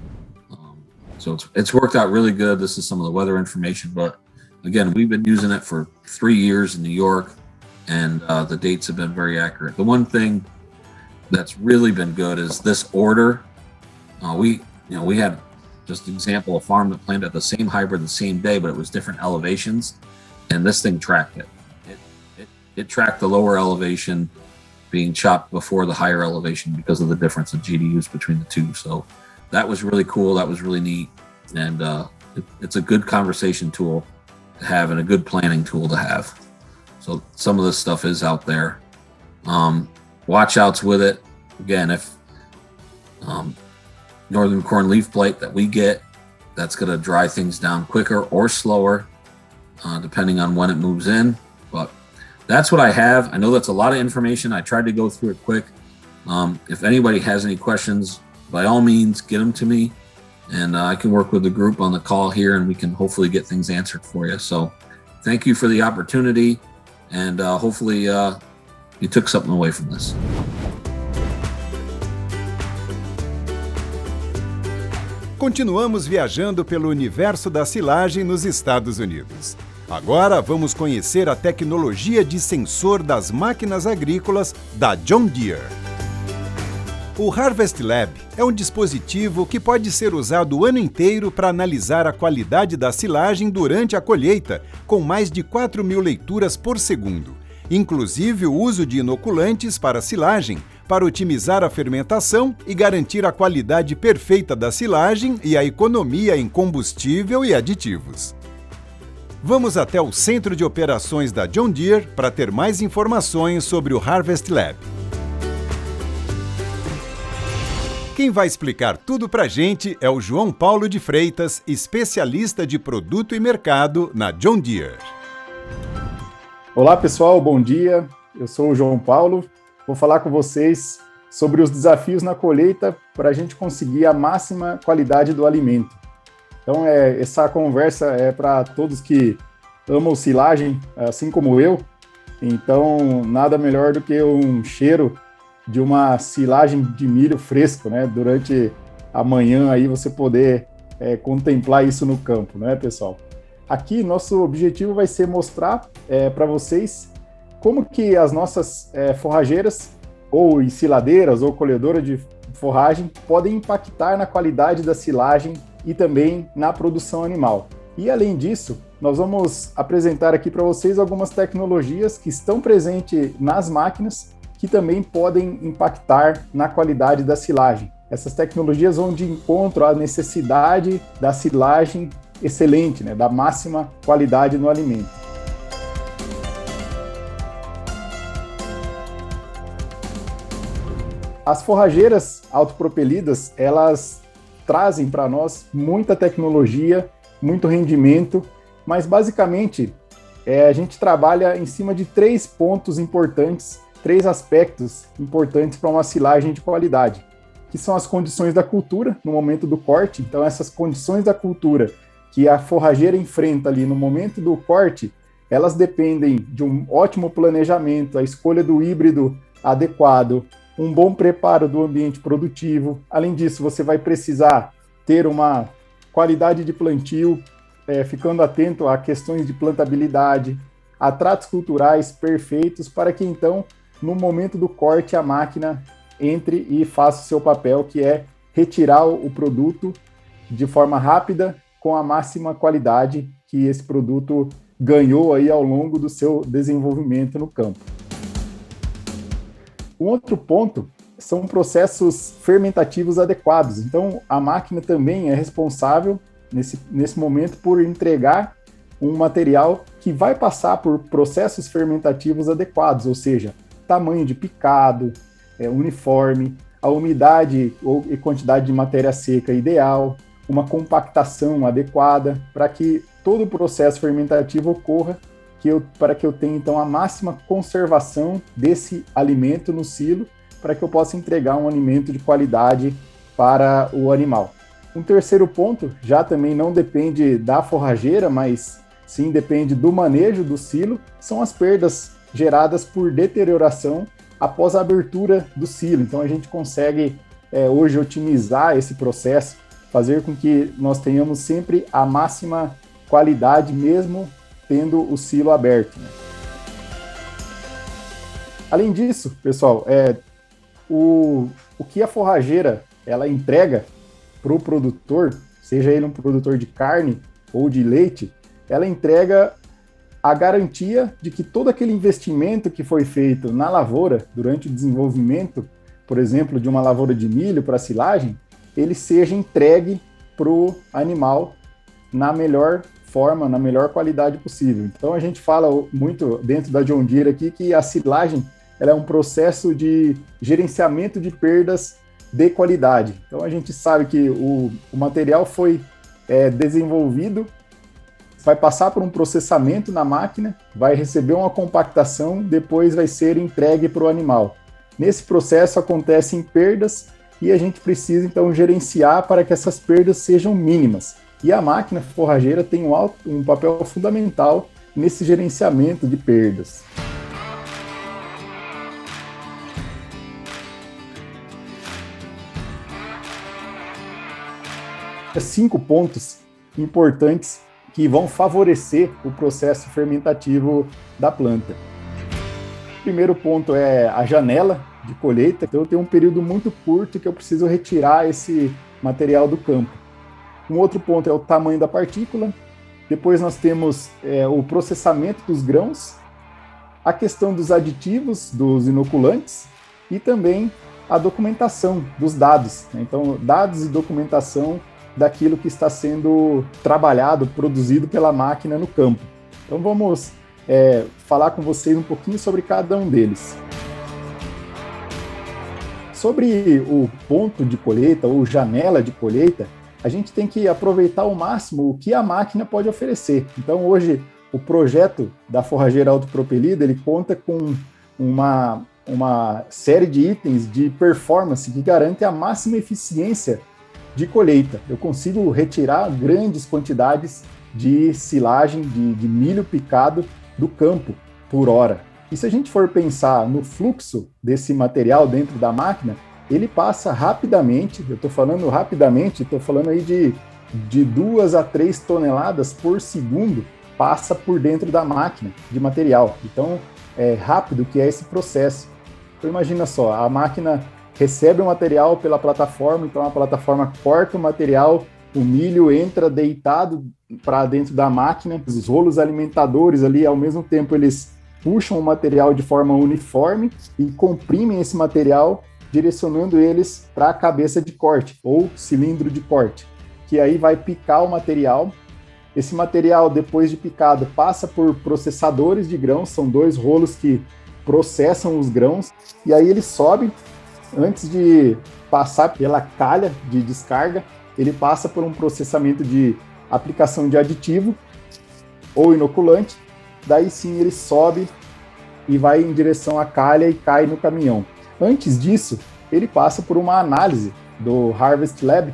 So it's worked out really good. This is some of the weather information, but again, we've been using it for 3 years in New York, and the dates have been very accurate. The one thing that's really been good is this order. We had just an example, a farm that planted the same hybrid the same day, but it was different elevations, and this thing tracked it. It tracked the lower elevation being chopped before the higher elevation because of the difference in GDUs between the two. So that was really cool. That was really neat. And it's a good conversation tool to have and a good planning tool to have. So some of this stuff is out there. Watch outs with it. Again, if northern corn leaf blight that we get, that's going to dry things down quicker or slower, depending on when it moves in. But that's what I have. I know that's a lot of information. I tried to go through it quick. If anybody has any questions, by all means, get them to me, and I can work with the group on the call here, and we can hopefully get things answered for you. So thank you for the opportunity, and hopefully you took something away from this. Continuamos viajando pelo universo da silagem nos Estados Unidos. Agora vamos conhecer a tecnologia de sensor das máquinas agrícolas da John Deere. O Harvest Lab é um dispositivo que pode ser usado o ano inteiro para analisar a qualidade da silagem durante a colheita, com mais de 4.000 leituras por segundo, inclusive o uso de inoculantes para a silagem, para otimizar a fermentação e garantir a qualidade perfeita da silagem e a economia em combustível e aditivos. Vamos até o Centro de Operações da John Deere para ter mais informações sobre o Harvest Lab. Quem vai explicar tudo para a gente é o João Paulo de Freitas, especialista de produto e mercado na John Deere. Olá pessoal, bom dia. Eu sou o João Paulo. Vou falar com vocês sobre os desafios na colheita para a gente conseguir a máxima qualidade do alimento. Então, essa conversa é para todos que amam silagem, assim como eu. Então, nada melhor do que um cheiro de uma silagem de milho fresco, né? Durante a manhã, aí você poder contemplar isso no campo, né, pessoal? Aqui, nosso objetivo vai ser mostrar para vocês como que as nossas forrageiras, ou ensiladeiras, ou colhedoras de forragem, podem impactar na qualidade da silagem e também na produção animal. E além disso, nós vamos apresentar aqui para vocês algumas tecnologias que estão presentes nas máquinas que também podem impactar na qualidade da silagem. Essas tecnologias vão de encontro à necessidade da silagem excelente, né, da máxima qualidade no alimento. As forrageiras autopropelidas, elas trazem para nós muita tecnologia, muito rendimento, mas basicamente a gente trabalha em cima de 3 pontos importantes, 3 aspectos importantes para uma silagem de qualidade, que são as condições da cultura no momento do corte. Então, essas condições da cultura que a forrageira enfrenta ali no momento do corte, elas dependem de um ótimo planejamento, a escolha do híbrido adequado, um bom preparo do ambiente produtivo. Além disso, você vai precisar ter uma qualidade de plantio, ficando atento a questões de plantabilidade, a tratos culturais perfeitos, para que então, no momento do corte, a máquina entre e faça o seu papel, que é retirar o produto de forma rápida com a máxima qualidade que esse produto ganhou aí ao longo do seu desenvolvimento no campo. Um outro ponto são processos fermentativos adequados. Então, a máquina também é responsável, nesse momento, por entregar um material que vai passar por processos fermentativos adequados, ou seja, tamanho de picado, uniforme, a umidade e quantidade de matéria seca ideal, uma compactação adequada, para que todo o processo fermentativo ocorra, para que eu tenha, então, a máxima conservação desse alimento no silo, para que eu possa entregar um alimento de qualidade para o animal. Um terceiro ponto, já também não depende da forrageira, mas sim depende do manejo do silo, são as perdas geradas por deterioração após a abertura do silo. Então a gente consegue hoje otimizar esse processo, fazer com que nós tenhamos sempre a máxima qualidade, mesmo tendo o silo aberto, né? Além disso, pessoal, o que a forrageira ela entrega para o produtor, seja ele um produtor de carne ou de leite, ela entrega a garantia de que todo aquele investimento que foi feito na lavoura durante o desenvolvimento, por exemplo, de uma lavoura de milho para silagem, ele seja entregue para o animal na melhor forma, na melhor qualidade possível. Então a gente fala muito dentro da John Deere aqui que a silagem ela é um processo de gerenciamento de perdas de qualidade. Então a gente sabe que o material foi desenvolvido, vai passar por um processamento na máquina, vai receber uma compactação, depois vai ser entregue para o animal. Nesse processo acontecem perdas e a gente precisa então gerenciar para que essas perdas sejam mínimas. E a máquina forrageira tem um papel fundamental nesse gerenciamento de perdas. Cinco pontos importantes que vão favorecer o processo fermentativo da planta. O primeiro ponto é a janela de colheita. Então eu tenho um período muito curto que eu preciso retirar esse material do campo. Um outro ponto é o tamanho da partícula. Depois nós temos o processamento dos grãos, a questão dos aditivos, dos inoculantes e também a documentação dos dados. Então, dados e documentação daquilo que está sendo trabalhado, produzido pela máquina no campo. Então vamos falar com vocês um pouquinho sobre cada um deles. Sobre o ponto de colheita ou janela de colheita, a gente tem que aproveitar ao máximo o que a máquina pode oferecer. Então hoje o projeto da forrageira autopropelida ele conta com uma série de itens de performance que garante a máxima eficiência de colheita. Eu consigo retirar grandes quantidades de silagem, de milho picado do campo por hora. E se a gente for pensar no fluxo desse material dentro da máquina, ele passa rapidamente, eu estou falando rapidamente, estou falando aí de 2 a 3 toneladas por segundo, passa por dentro da máquina de material. Então, é rápido que é esse processo. Então, imagina só, a máquina recebe o material pela plataforma, então a plataforma corta o material, o milho entra deitado para dentro da máquina, os rolos alimentadores ali, ao mesmo tempo eles puxam o material de forma uniforme e comprimem esse material, direcionando eles para a cabeça de corte ou cilindro de corte, que aí vai picar o material. Esse material, depois de picado, passa por processadores de grãos, são 2 rolos que processam os grãos, e aí ele sobe. Antes de passar pela calha de descarga, ele passa por um processamento de aplicação de aditivo ou inoculante, daí sim ele sobe e vai em direção à calha e cai no caminhão. Antes disso, ele passa por uma análise do Harvest Lab,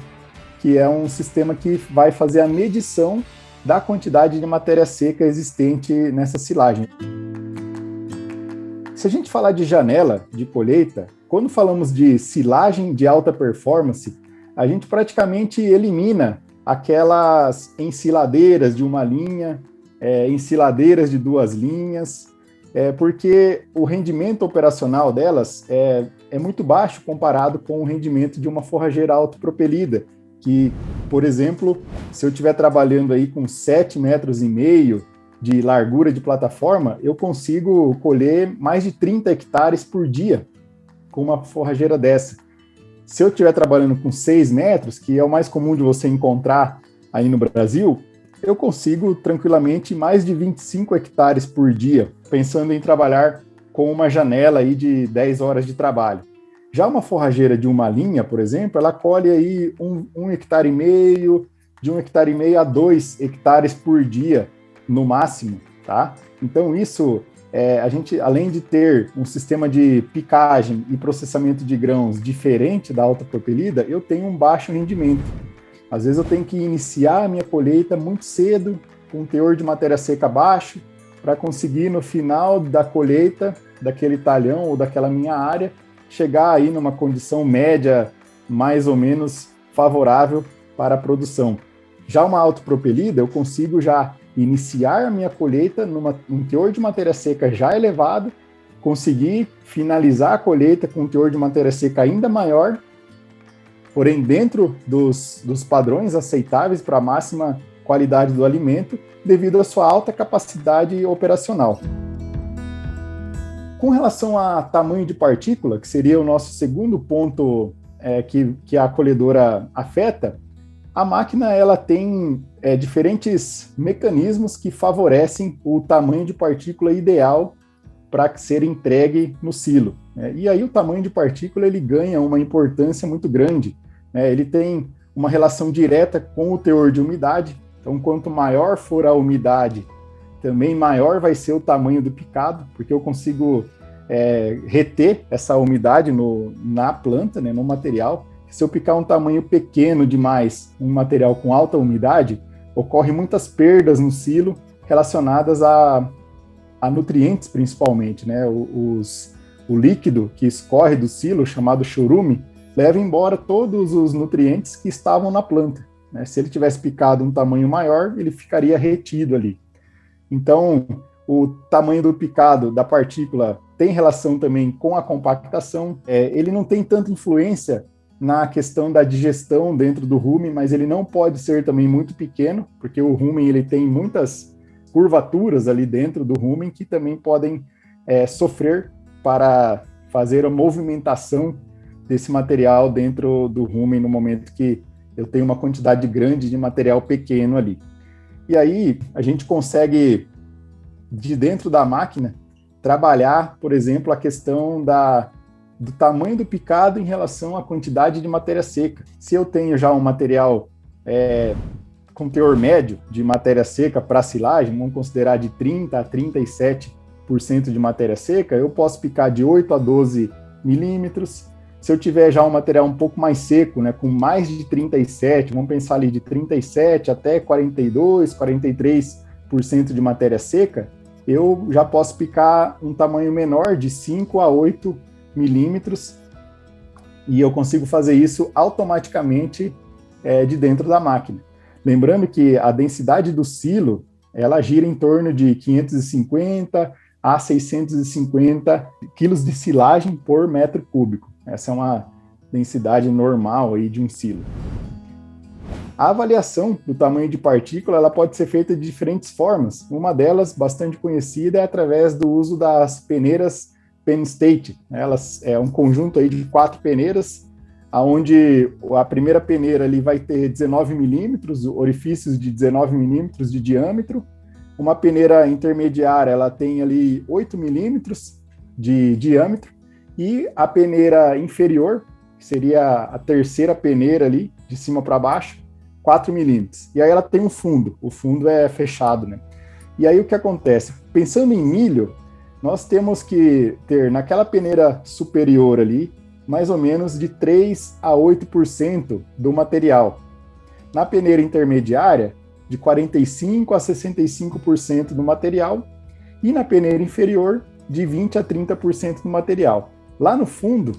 que é um sistema que vai fazer a medição da quantidade de matéria seca existente nessa silagem. Se a gente falar de janela de colheita, quando falamos de silagem de alta performance, a gente praticamente elimina aquelas ensiladeiras de uma linha, ensiladeiras de 2 linhas, porque o rendimento operacional delas é muito baixo comparado com o rendimento de uma forrageira autopropelida, que Por exemplo, se eu estiver trabalhando aí com 7,5 metros de largura de plataforma, eu consigo colher mais de 30 hectares por dia com uma forrageira dessa. Se eu estiver trabalhando com 6 metros, que é o mais comum de você encontrar aí no Brasil, eu consigo tranquilamente mais de 25 hectares por dia, pensando em trabalhar com uma janela aí de 10 horas de trabalho. Já uma forrageira de uma linha, por exemplo, ela colhe aí 1,5 hectare, de 1,5 hectare a 2 hectares por dia, no máximo, tá? Então isso, a gente, além de ter um sistema de picagem e processamento de grãos diferente da alta propelida, eu tenho um baixo rendimento. Às vezes eu tenho que iniciar a minha colheita muito cedo, com um teor de matéria seca baixo, para conseguir no final da colheita, daquele talhão ou daquela minha área, chegar aí numa condição média mais ou menos favorável para a produção. Já uma autopropelida, eu consigo já iniciar a minha colheita num teor de matéria seca já elevado, conseguir finalizar a colheita com um teor de matéria seca ainda maior, porém dentro dos padrões aceitáveis para a máxima qualidade do alimento, devido à sua alta capacidade operacional. Com relação a tamanho de partícula, que seria o nosso segundo ponto que a colhedora afeta, a máquina ela tem diferentes mecanismos que favorecem o tamanho de partícula ideal para ser entregue no silo. E aí o tamanho de partícula ele ganha uma importância muito grande. Ele tem uma relação direta com o teor de umidade, então quanto maior for a umidade, também maior vai ser o tamanho do picado, porque eu consigo reter essa umidade na planta, né, no material. Se eu picar um tamanho pequeno demais, um material com alta umidade, ocorre muitas perdas no silo relacionadas a nutrientes principalmente, né? O líquido que escorre do silo, chamado chorume, leva embora todos os nutrientes que estavam na planta, né? Se ele tivesse picado um tamanho maior, ele ficaria retido ali. Então, o tamanho do picado da partícula tem relação também com a compactação. Ele não tem tanta influência na questão da digestão dentro do rumen, mas ele não pode ser também muito pequeno, porque o rumen ele tem muitas curvaturas ali dentro do rumen que também podem sofrer para fazer a movimentação desse material dentro do rumen no momento que eu tenho uma quantidade grande de material pequeno ali. E aí a gente consegue, de dentro da máquina, trabalhar, por exemplo, a questão do tamanho do picado em relação à quantidade de matéria seca. Se eu tenho já um material com teor médio de matéria seca para silagem, vamos considerar de 30% a 37% de matéria seca, eu posso picar de 8 a 12 milímetros. Se eu tiver já um material um pouco mais seco, né, com mais de 37%, vamos pensar ali de 37% até 42%, 43% de matéria seca, eu já posso picar um tamanho menor de 5 a 8 milímetros, e eu consigo fazer isso automaticamente de dentro da máquina. Lembrando que a densidade do silo, ela gira em torno de 550 a 650 quilos de silagem por metro cúbico. Essa é uma densidade normal aí de um silo. A avaliação do tamanho de partícula ela pode ser feita de diferentes formas. Uma delas, bastante conhecida, é através do uso das peneiras Penn-State. Elas é um conjunto aí de 4 peneiras, onde a primeira peneira ali vai ter 19 milímetros, orifícios de 19 milímetros de diâmetro. Uma peneira intermediária ela tem ali 8 milímetros de diâmetro, e a peneira inferior, que seria a terceira peneira ali, de cima para baixo, 4 milímetros. E aí ela tem um fundo, o fundo é fechado, né? E aí o que acontece? Pensando em milho, nós temos que ter naquela peneira superior ali, mais ou menos de 3 a 8% do material. Na peneira intermediária, de 45 a 65% do material, e na peneira inferior, de 20 a 30% do material. Lá no fundo,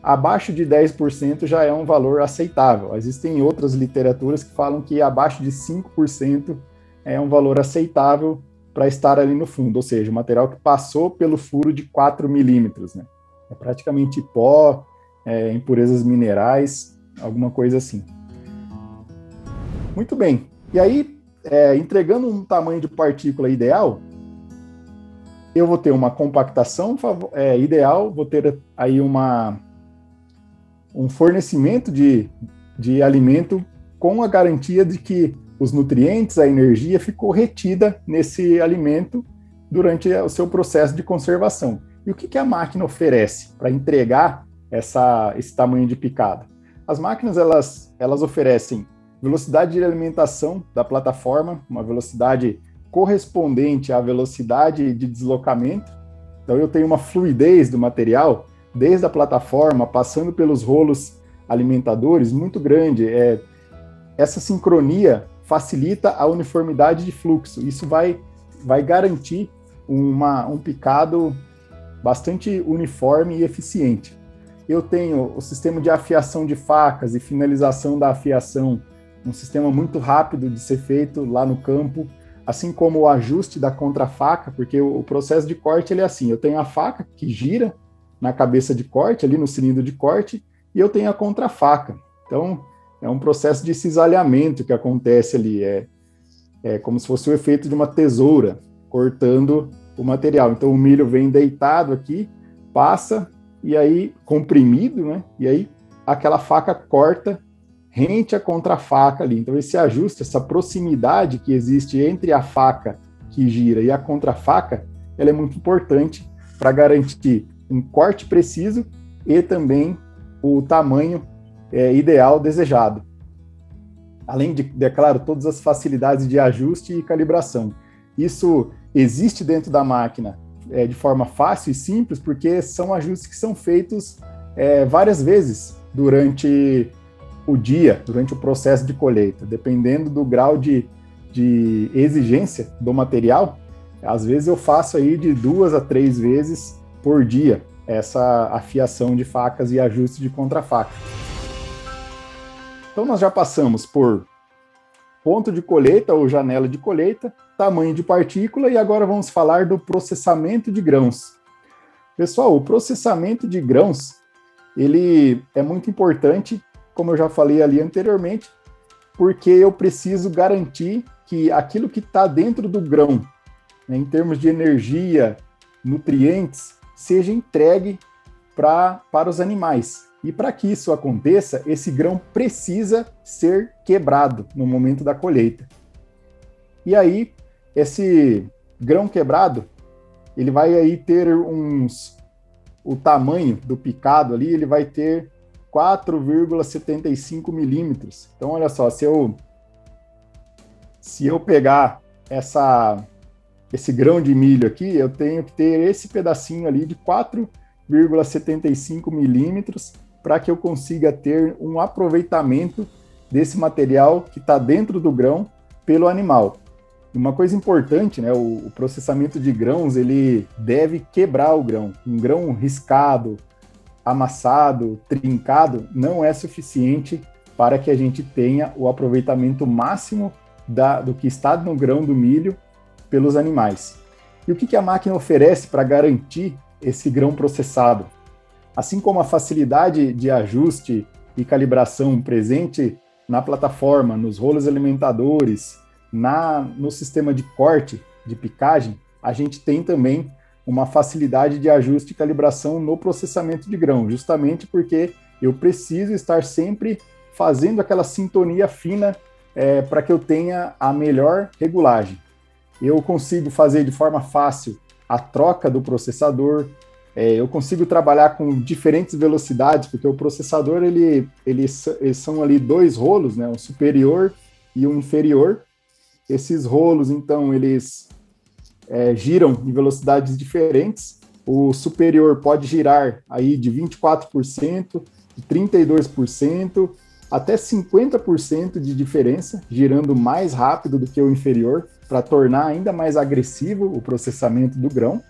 abaixo de 10% já é um valor aceitável. Existem outras literaturas que falam que abaixo de 5% é um valor aceitável para estar ali no fundo, ou seja, o material que passou pelo furo de 4 milímetros, né? É praticamente pó, impurezas minerais, alguma coisa assim. Muito bem. E aí, entregando um tamanho de partícula ideal, eu vou ter uma compactação ideal, vou ter aí um fornecimento de alimento com a garantia de que os nutrientes, a energia ficou retida nesse alimento durante o seu processo de conservação. E o que a máquina oferece para entregar esse tamanho de picada? As máquinas, elas oferecem velocidade de alimentação da plataforma, uma velocidade correspondente à velocidade de deslocamento. Então, eu tenho uma fluidez do material, desde a plataforma, passando pelos rolos alimentadores, muito grande. Essa sincronia facilita a uniformidade de fluxo. Isso vai garantir um picado bastante uniforme e eficiente. Eu tenho o sistema de afiação de facas e finalização da afiação, um sistema muito rápido de ser feito lá no campo, assim como o ajuste da contrafaca, porque o processo de corte ele é assim, eu tenho a faca que gira na cabeça de corte, ali no cilindro de corte, e eu tenho a contrafaca. Então, é um processo de cisalhamento que acontece ali, é como se fosse o efeito de uma tesoura cortando o material. Então, o milho vem deitado aqui, passa, e aí comprimido, né? E aí aquela faca corta rente a contrafaca ali. Então, esse ajuste, essa proximidade que existe entre a faca que gira e a contrafaca, ela é muito importante para garantir um corte preciso e também o tamanho ideal desejado. Além de, claro, todas as facilidades de ajuste e calibração. Isso existe dentro da máquina de forma fácil e simples, porque são ajustes que são feitos várias vezes durante o dia, durante o processo de colheita. Dependendo do grau de exigência do material, às vezes eu faço aí de 2 a 3 vezes por dia essa afiação de facas e ajuste de contrafaca. Então nós já passamos por ponto de colheita ou janela de colheita, tamanho de partícula, e agora vamos falar do processamento de grãos. Pessoal, o processamento de grãos, ele é muito importante, como eu já falei ali anteriormente, porque eu preciso garantir que aquilo que está dentro do grão, né, em termos de energia, nutrientes, seja entregue para os animais. E para que isso aconteça, esse grão precisa ser quebrado no momento da colheita. E aí, esse grão quebrado, ele vai aí ter o tamanho do picado ali, ele vai ter 4,75 milímetros. Então, olha só, se eu pegar esse grão de milho aqui, eu tenho que ter esse pedacinho ali de 4,75 milímetros para que eu consiga ter um aproveitamento desse material que está dentro do grão pelo animal. Uma coisa importante, né, o processamento de grãos, ele deve quebrar o grão. Um grão riscado, amassado, trincado, não é suficiente para que a gente tenha o aproveitamento máximo do que está no grão do milho pelos animais. E o que a máquina oferece para garantir esse grão processado? Assim como a facilidade de ajuste e calibração presente na plataforma, nos rolos alimentadores, no sistema de corte, de picagem, a gente tem também uma facilidade de ajuste e calibração no processamento de grão, justamente porque eu preciso estar sempre fazendo aquela sintonia fina para que eu tenha a melhor regulagem. Eu consigo fazer de forma fácil a troca do processador, eu consigo trabalhar com diferentes velocidades, porque o processador, eles são ali 2 rolos, né, um superior e um inferior. Esses rolos, então, eles giram em velocidades diferentes. O superior pode girar aí de 24%, de 32%, até 50% de diferença, girando mais rápido do que o inferior, para tornar ainda mais agressivo o processamento do grão.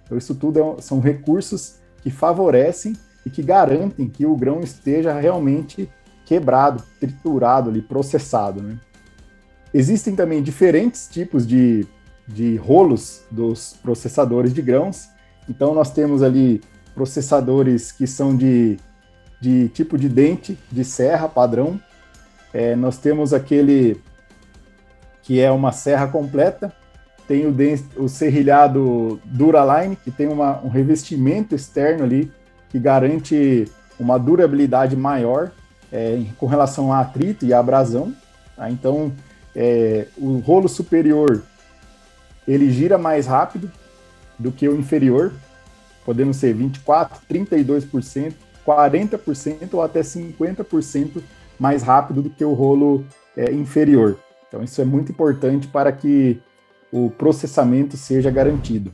Então, isso tudo são recursos que favorecem e que garantem que o grão esteja realmente quebrado, triturado ali, processado, né? Existem também diferentes tipos de rolos dos processadores de grãos. Então, nós temos ali processadores que são de tipo de dente de serra padrão. nós temos aquele que é uma serra completa, tem o serrilhado Duraline, que tem um revestimento externo ali, que garante uma durabilidade maior com relação a atrito e a abrasão. Tá? Então, o rolo superior, ele gira mais rápido do que o inferior, podendo ser 24%, 32%, 40% ou até 50% mais rápido do que o rolo inferior. Então, isso é muito importante para que o processamento seja garantido.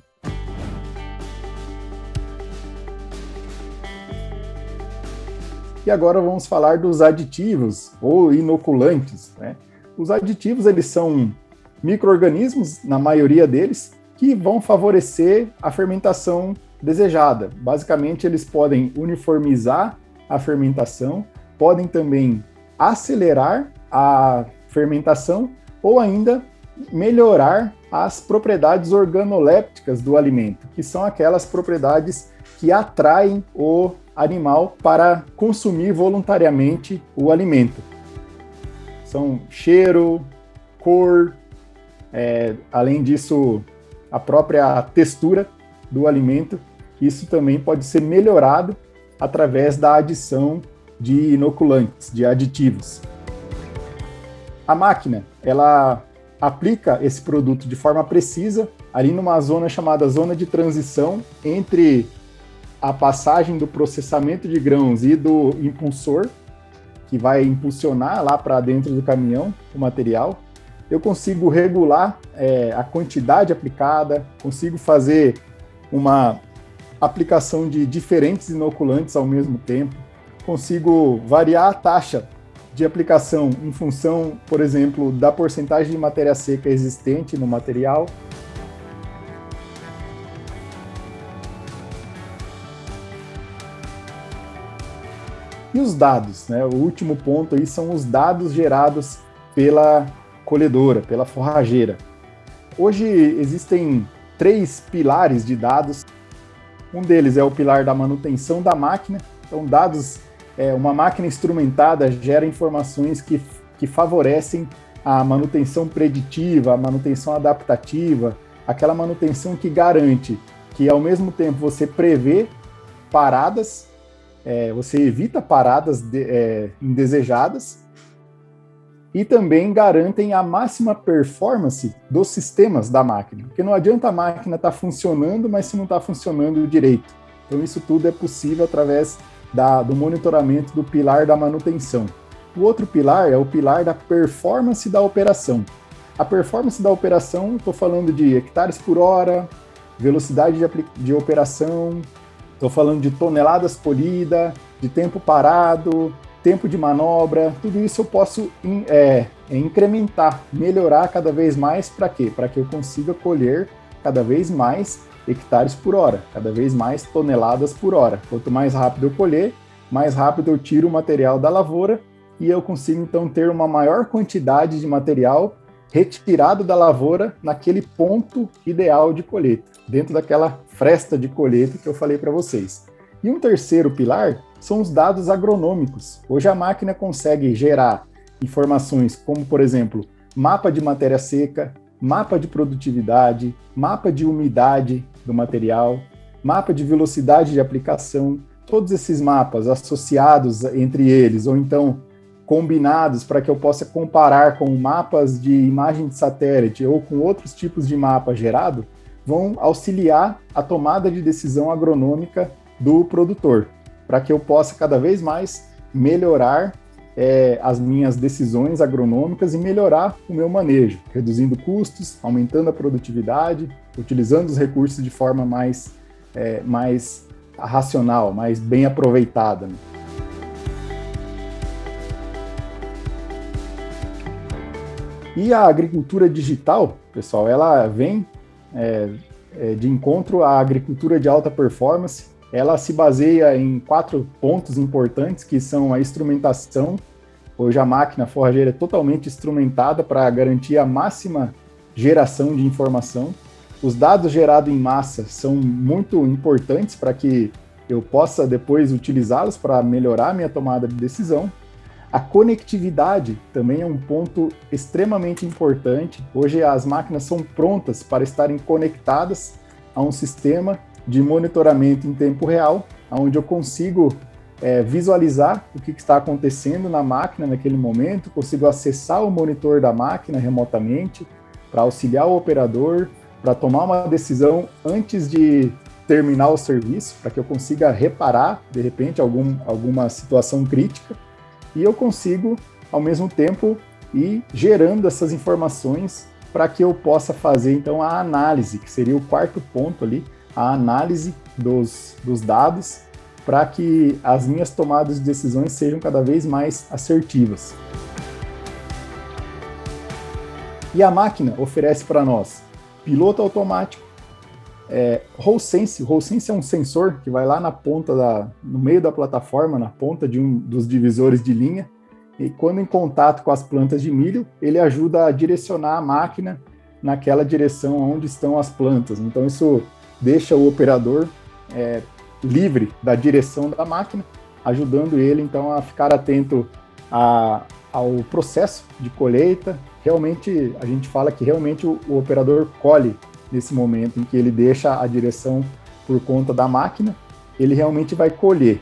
E agora vamos falar dos aditivos ou inoculantes, né? Os aditivos, eles são micro-organismos, na maioria deles, que vão favorecer a fermentação desejada. Basicamente, eles podem uniformizar a fermentação, podem também acelerar a fermentação ou ainda melhorar as propriedades organolépticas do alimento, que são aquelas propriedades que atraem o animal para consumir voluntariamente o alimento. São cheiro, cor, além disso, a própria textura do alimento. Isso também pode ser melhorado através da adição de inoculantes, de aditivos. A máquina, ela aplica esse produto de forma precisa, ali numa zona chamada zona de transição entre a passagem do processamento de grãos e do impulsor, que vai impulsionar lá para dentro do caminhão o material. Eu consigo regular a quantidade aplicada, consigo fazer uma aplicação de diferentes inoculantes ao mesmo tempo, consigo variar a taxa de aplicação em função, por exemplo, da porcentagem de matéria seca existente no material. E os dados, né? O último ponto aí são os dados gerados pela colhedora, pela forrageira. Hoje existem 3 pilares de dados. Um deles é o pilar da manutenção da máquina. Então, dados, uma máquina instrumentada gera informações que favorecem a manutenção preditiva, a manutenção adaptativa, aquela manutenção que garante que, ao mesmo tempo, você prevê paradas, você evita paradas indesejadas e também garantem a máxima performance dos sistemas da máquina. Porque não adianta a máquina estar funcionando, mas se não está funcionando direito. Então isso tudo é possível através do monitoramento do pilar da manutenção. O outro pilar é o pilar da performance da operação. A performance da operação, estou falando de hectares por hora, velocidade de operação, estou falando de toneladas colhidas, de tempo parado, tempo de manobra, tudo isso eu posso incrementar, melhorar cada vez mais. Para quê? Para que eu consiga colher cada vez mais hectares por hora, cada vez mais toneladas por hora. Quanto mais rápido eu colher, mais rápido eu tiro o material da lavoura e eu consigo então ter uma maior quantidade de material retirado da lavoura naquele ponto ideal de colheita, dentro daquela fresta de colheita que eu falei para vocês. E um terceiro pilar são os dados agronômicos. Hoje a máquina consegue gerar informações como, por exemplo, mapa de matéria seca, mapa de produtividade, mapa de umidade do material, mapa de velocidade de aplicação, todos esses mapas associados entre eles, ou então combinados para que eu possa comparar com mapas de imagem de satélite ou com outros tipos de mapa gerado, vão auxiliar a tomada de decisão agronômica do produtor, para que eu possa cada vez mais melhorar as minhas decisões agronômicas e melhorar o meu manejo, reduzindo custos, aumentando a produtividade, utilizando os recursos de forma mais racional, mais bem aproveitada, né? E a agricultura digital, pessoal, ela vem de encontro à agricultura de alta performance. Ela se baseia em 4 pontos importantes, que são a instrumentação. Hoje a máquina forrageira é totalmente instrumentada para garantir a máxima geração de informação. Os dados gerados em massa são muito importantes para que eu possa depois utilizá-los para melhorar a minha tomada de decisão. A conectividade também é um ponto extremamente importante. Hoje as máquinas são prontas para estarem conectadas a um sistema de monitoramento em tempo real, onde eu consigo visualizar o que está acontecendo na máquina naquele momento, consigo acessar o monitor da máquina remotamente para auxiliar o operador, para tomar uma decisão antes de terminar o serviço, para que eu consiga reparar, de repente, alguma situação crítica, e eu consigo, ao mesmo tempo, ir gerando essas informações para que eu possa fazer, então, a análise, que seria o quarto ponto ali, a análise dos dados, para que as minhas tomadas de decisões sejam cada vez mais assertivas. E a máquina oferece para nós piloto automático, Hall Sense. Hall Sense é um sensor que vai lá na ponta, no meio da plataforma, na ponta de um dos divisores de linha, e quando em contato com as plantas de milho, ele ajuda a direcionar a máquina naquela direção onde estão as plantas. Então isso deixa o operador livre da direção da máquina, ajudando ele então a ficar atento ao processo de colheita. Realmente, a gente fala que realmente o operador colhe nesse momento em que ele deixa a direção por conta da máquina, ele realmente vai colher.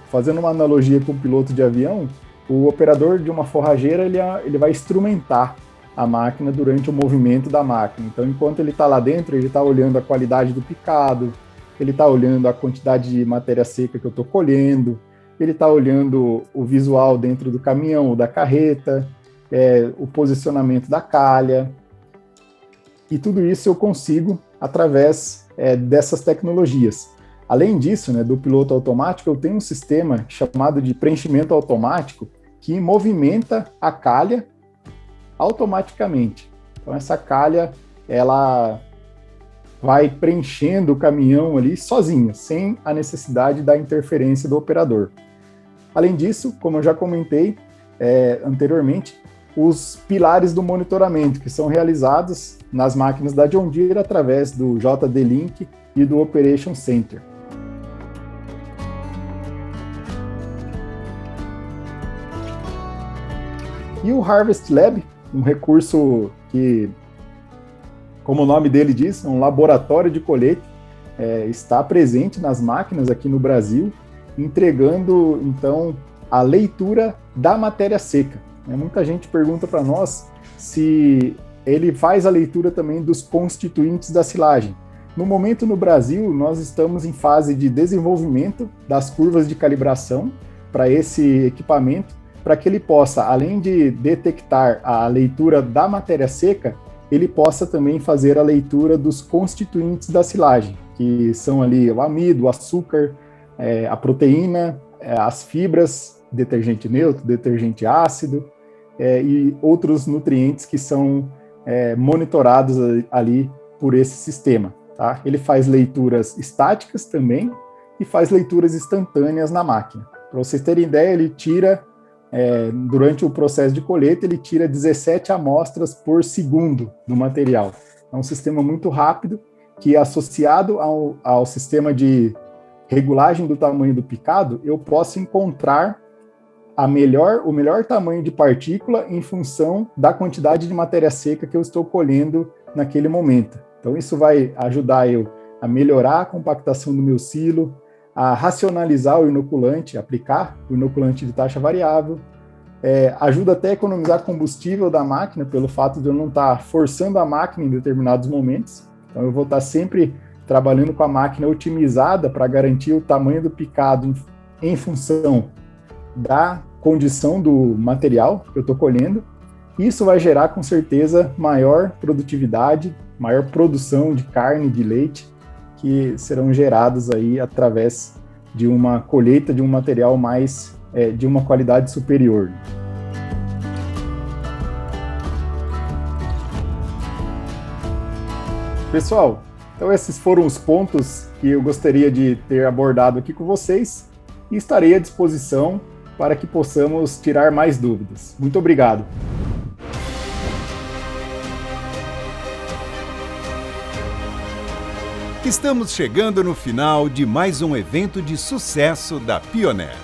Fazendo uma analogia com o piloto de avião, o operador de uma forrageira ele vai instrumentar a máquina durante o movimento da máquina. Então, enquanto ele está lá dentro, ele está olhando a qualidade do picado, ele está olhando a quantidade de matéria seca que eu estou colhendo, ele está olhando o visual dentro do caminhão ou da carreta, o posicionamento da calha, e tudo isso eu consigo através dessas tecnologias. Além disso, do piloto automático, eu tenho um sistema chamado de preenchimento automático que movimenta a calha automaticamente. Então essa calha, ela vai preenchendo o caminhão ali sozinha, sem a necessidade da interferência do operador. Além disso, como eu já comentei anteriormente, os pilares do monitoramento, que são realizados nas máquinas da John Deere através do JD-Link e do Operation Center. E o Harvest Lab, um recurso que, como o nome dele diz, é um laboratório de colheita, está presente nas máquinas aqui no Brasil, entregando, então, a leitura da matéria seca. Muita gente pergunta para nós se ele faz a leitura também dos constituintes da silagem. No momento, no Brasil, nós estamos em fase de desenvolvimento das curvas de calibração para esse equipamento, para que ele possa, além de detectar a leitura da matéria seca, ele possa também fazer a leitura dos constituintes da silagem, que são ali o amido, o açúcar, a proteína, as fibras, detergente neutro, detergente ácido, e outros nutrientes que são monitorados ali por esse sistema. Tá? Ele faz leituras estáticas também e faz leituras instantâneas na máquina. Para vocês terem ideia, ele tira, durante o processo de colheita, ele tira 17 amostras por segundo do material. É um sistema muito rápido que, associado ao sistema de regulagem do tamanho do picado, eu posso encontrar o melhor tamanho de partícula em função da quantidade de matéria seca que eu estou colhendo naquele momento. Então isso vai ajudar eu a melhorar a compactação do meu silo, a racionalizar o inoculante, aplicar o inoculante de taxa variável, ajuda até a economizar combustível da máquina pelo fato de eu não estar forçando a máquina em determinados momentos. Então eu vou estar sempre trabalhando com a máquina otimizada para garantir o tamanho do picado em função da condição do material que eu estou colhendo. Isso vai gerar, com certeza, maior produtividade, maior produção de carne, de leite, que serão gerados aí através de uma colheita de um material de uma qualidade superior. Pessoal, então esses foram os pontos que eu gostaria de ter abordado aqui com vocês e estarei à disposição para que possamos tirar mais dúvidas. Muito obrigado. Estamos chegando no final de mais um evento de sucesso da Pioneer.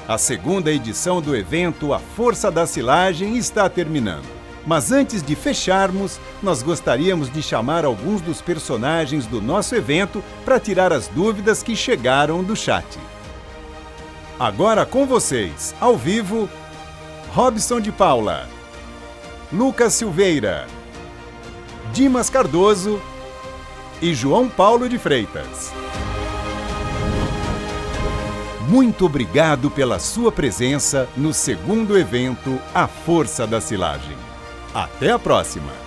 A segunda edição do evento A Força da Silagem está terminando. Mas antes de fecharmos, nós gostaríamos de chamar alguns dos personagens do nosso evento para tirar as dúvidas que chegaram do chat. Agora com vocês, ao vivo, Robson de Paula, Lucas Silveira, Dimas Cardoso e João Paulo de Freitas. Muito obrigado pela sua presença no segundo evento A Força da Silagem. Até a próxima!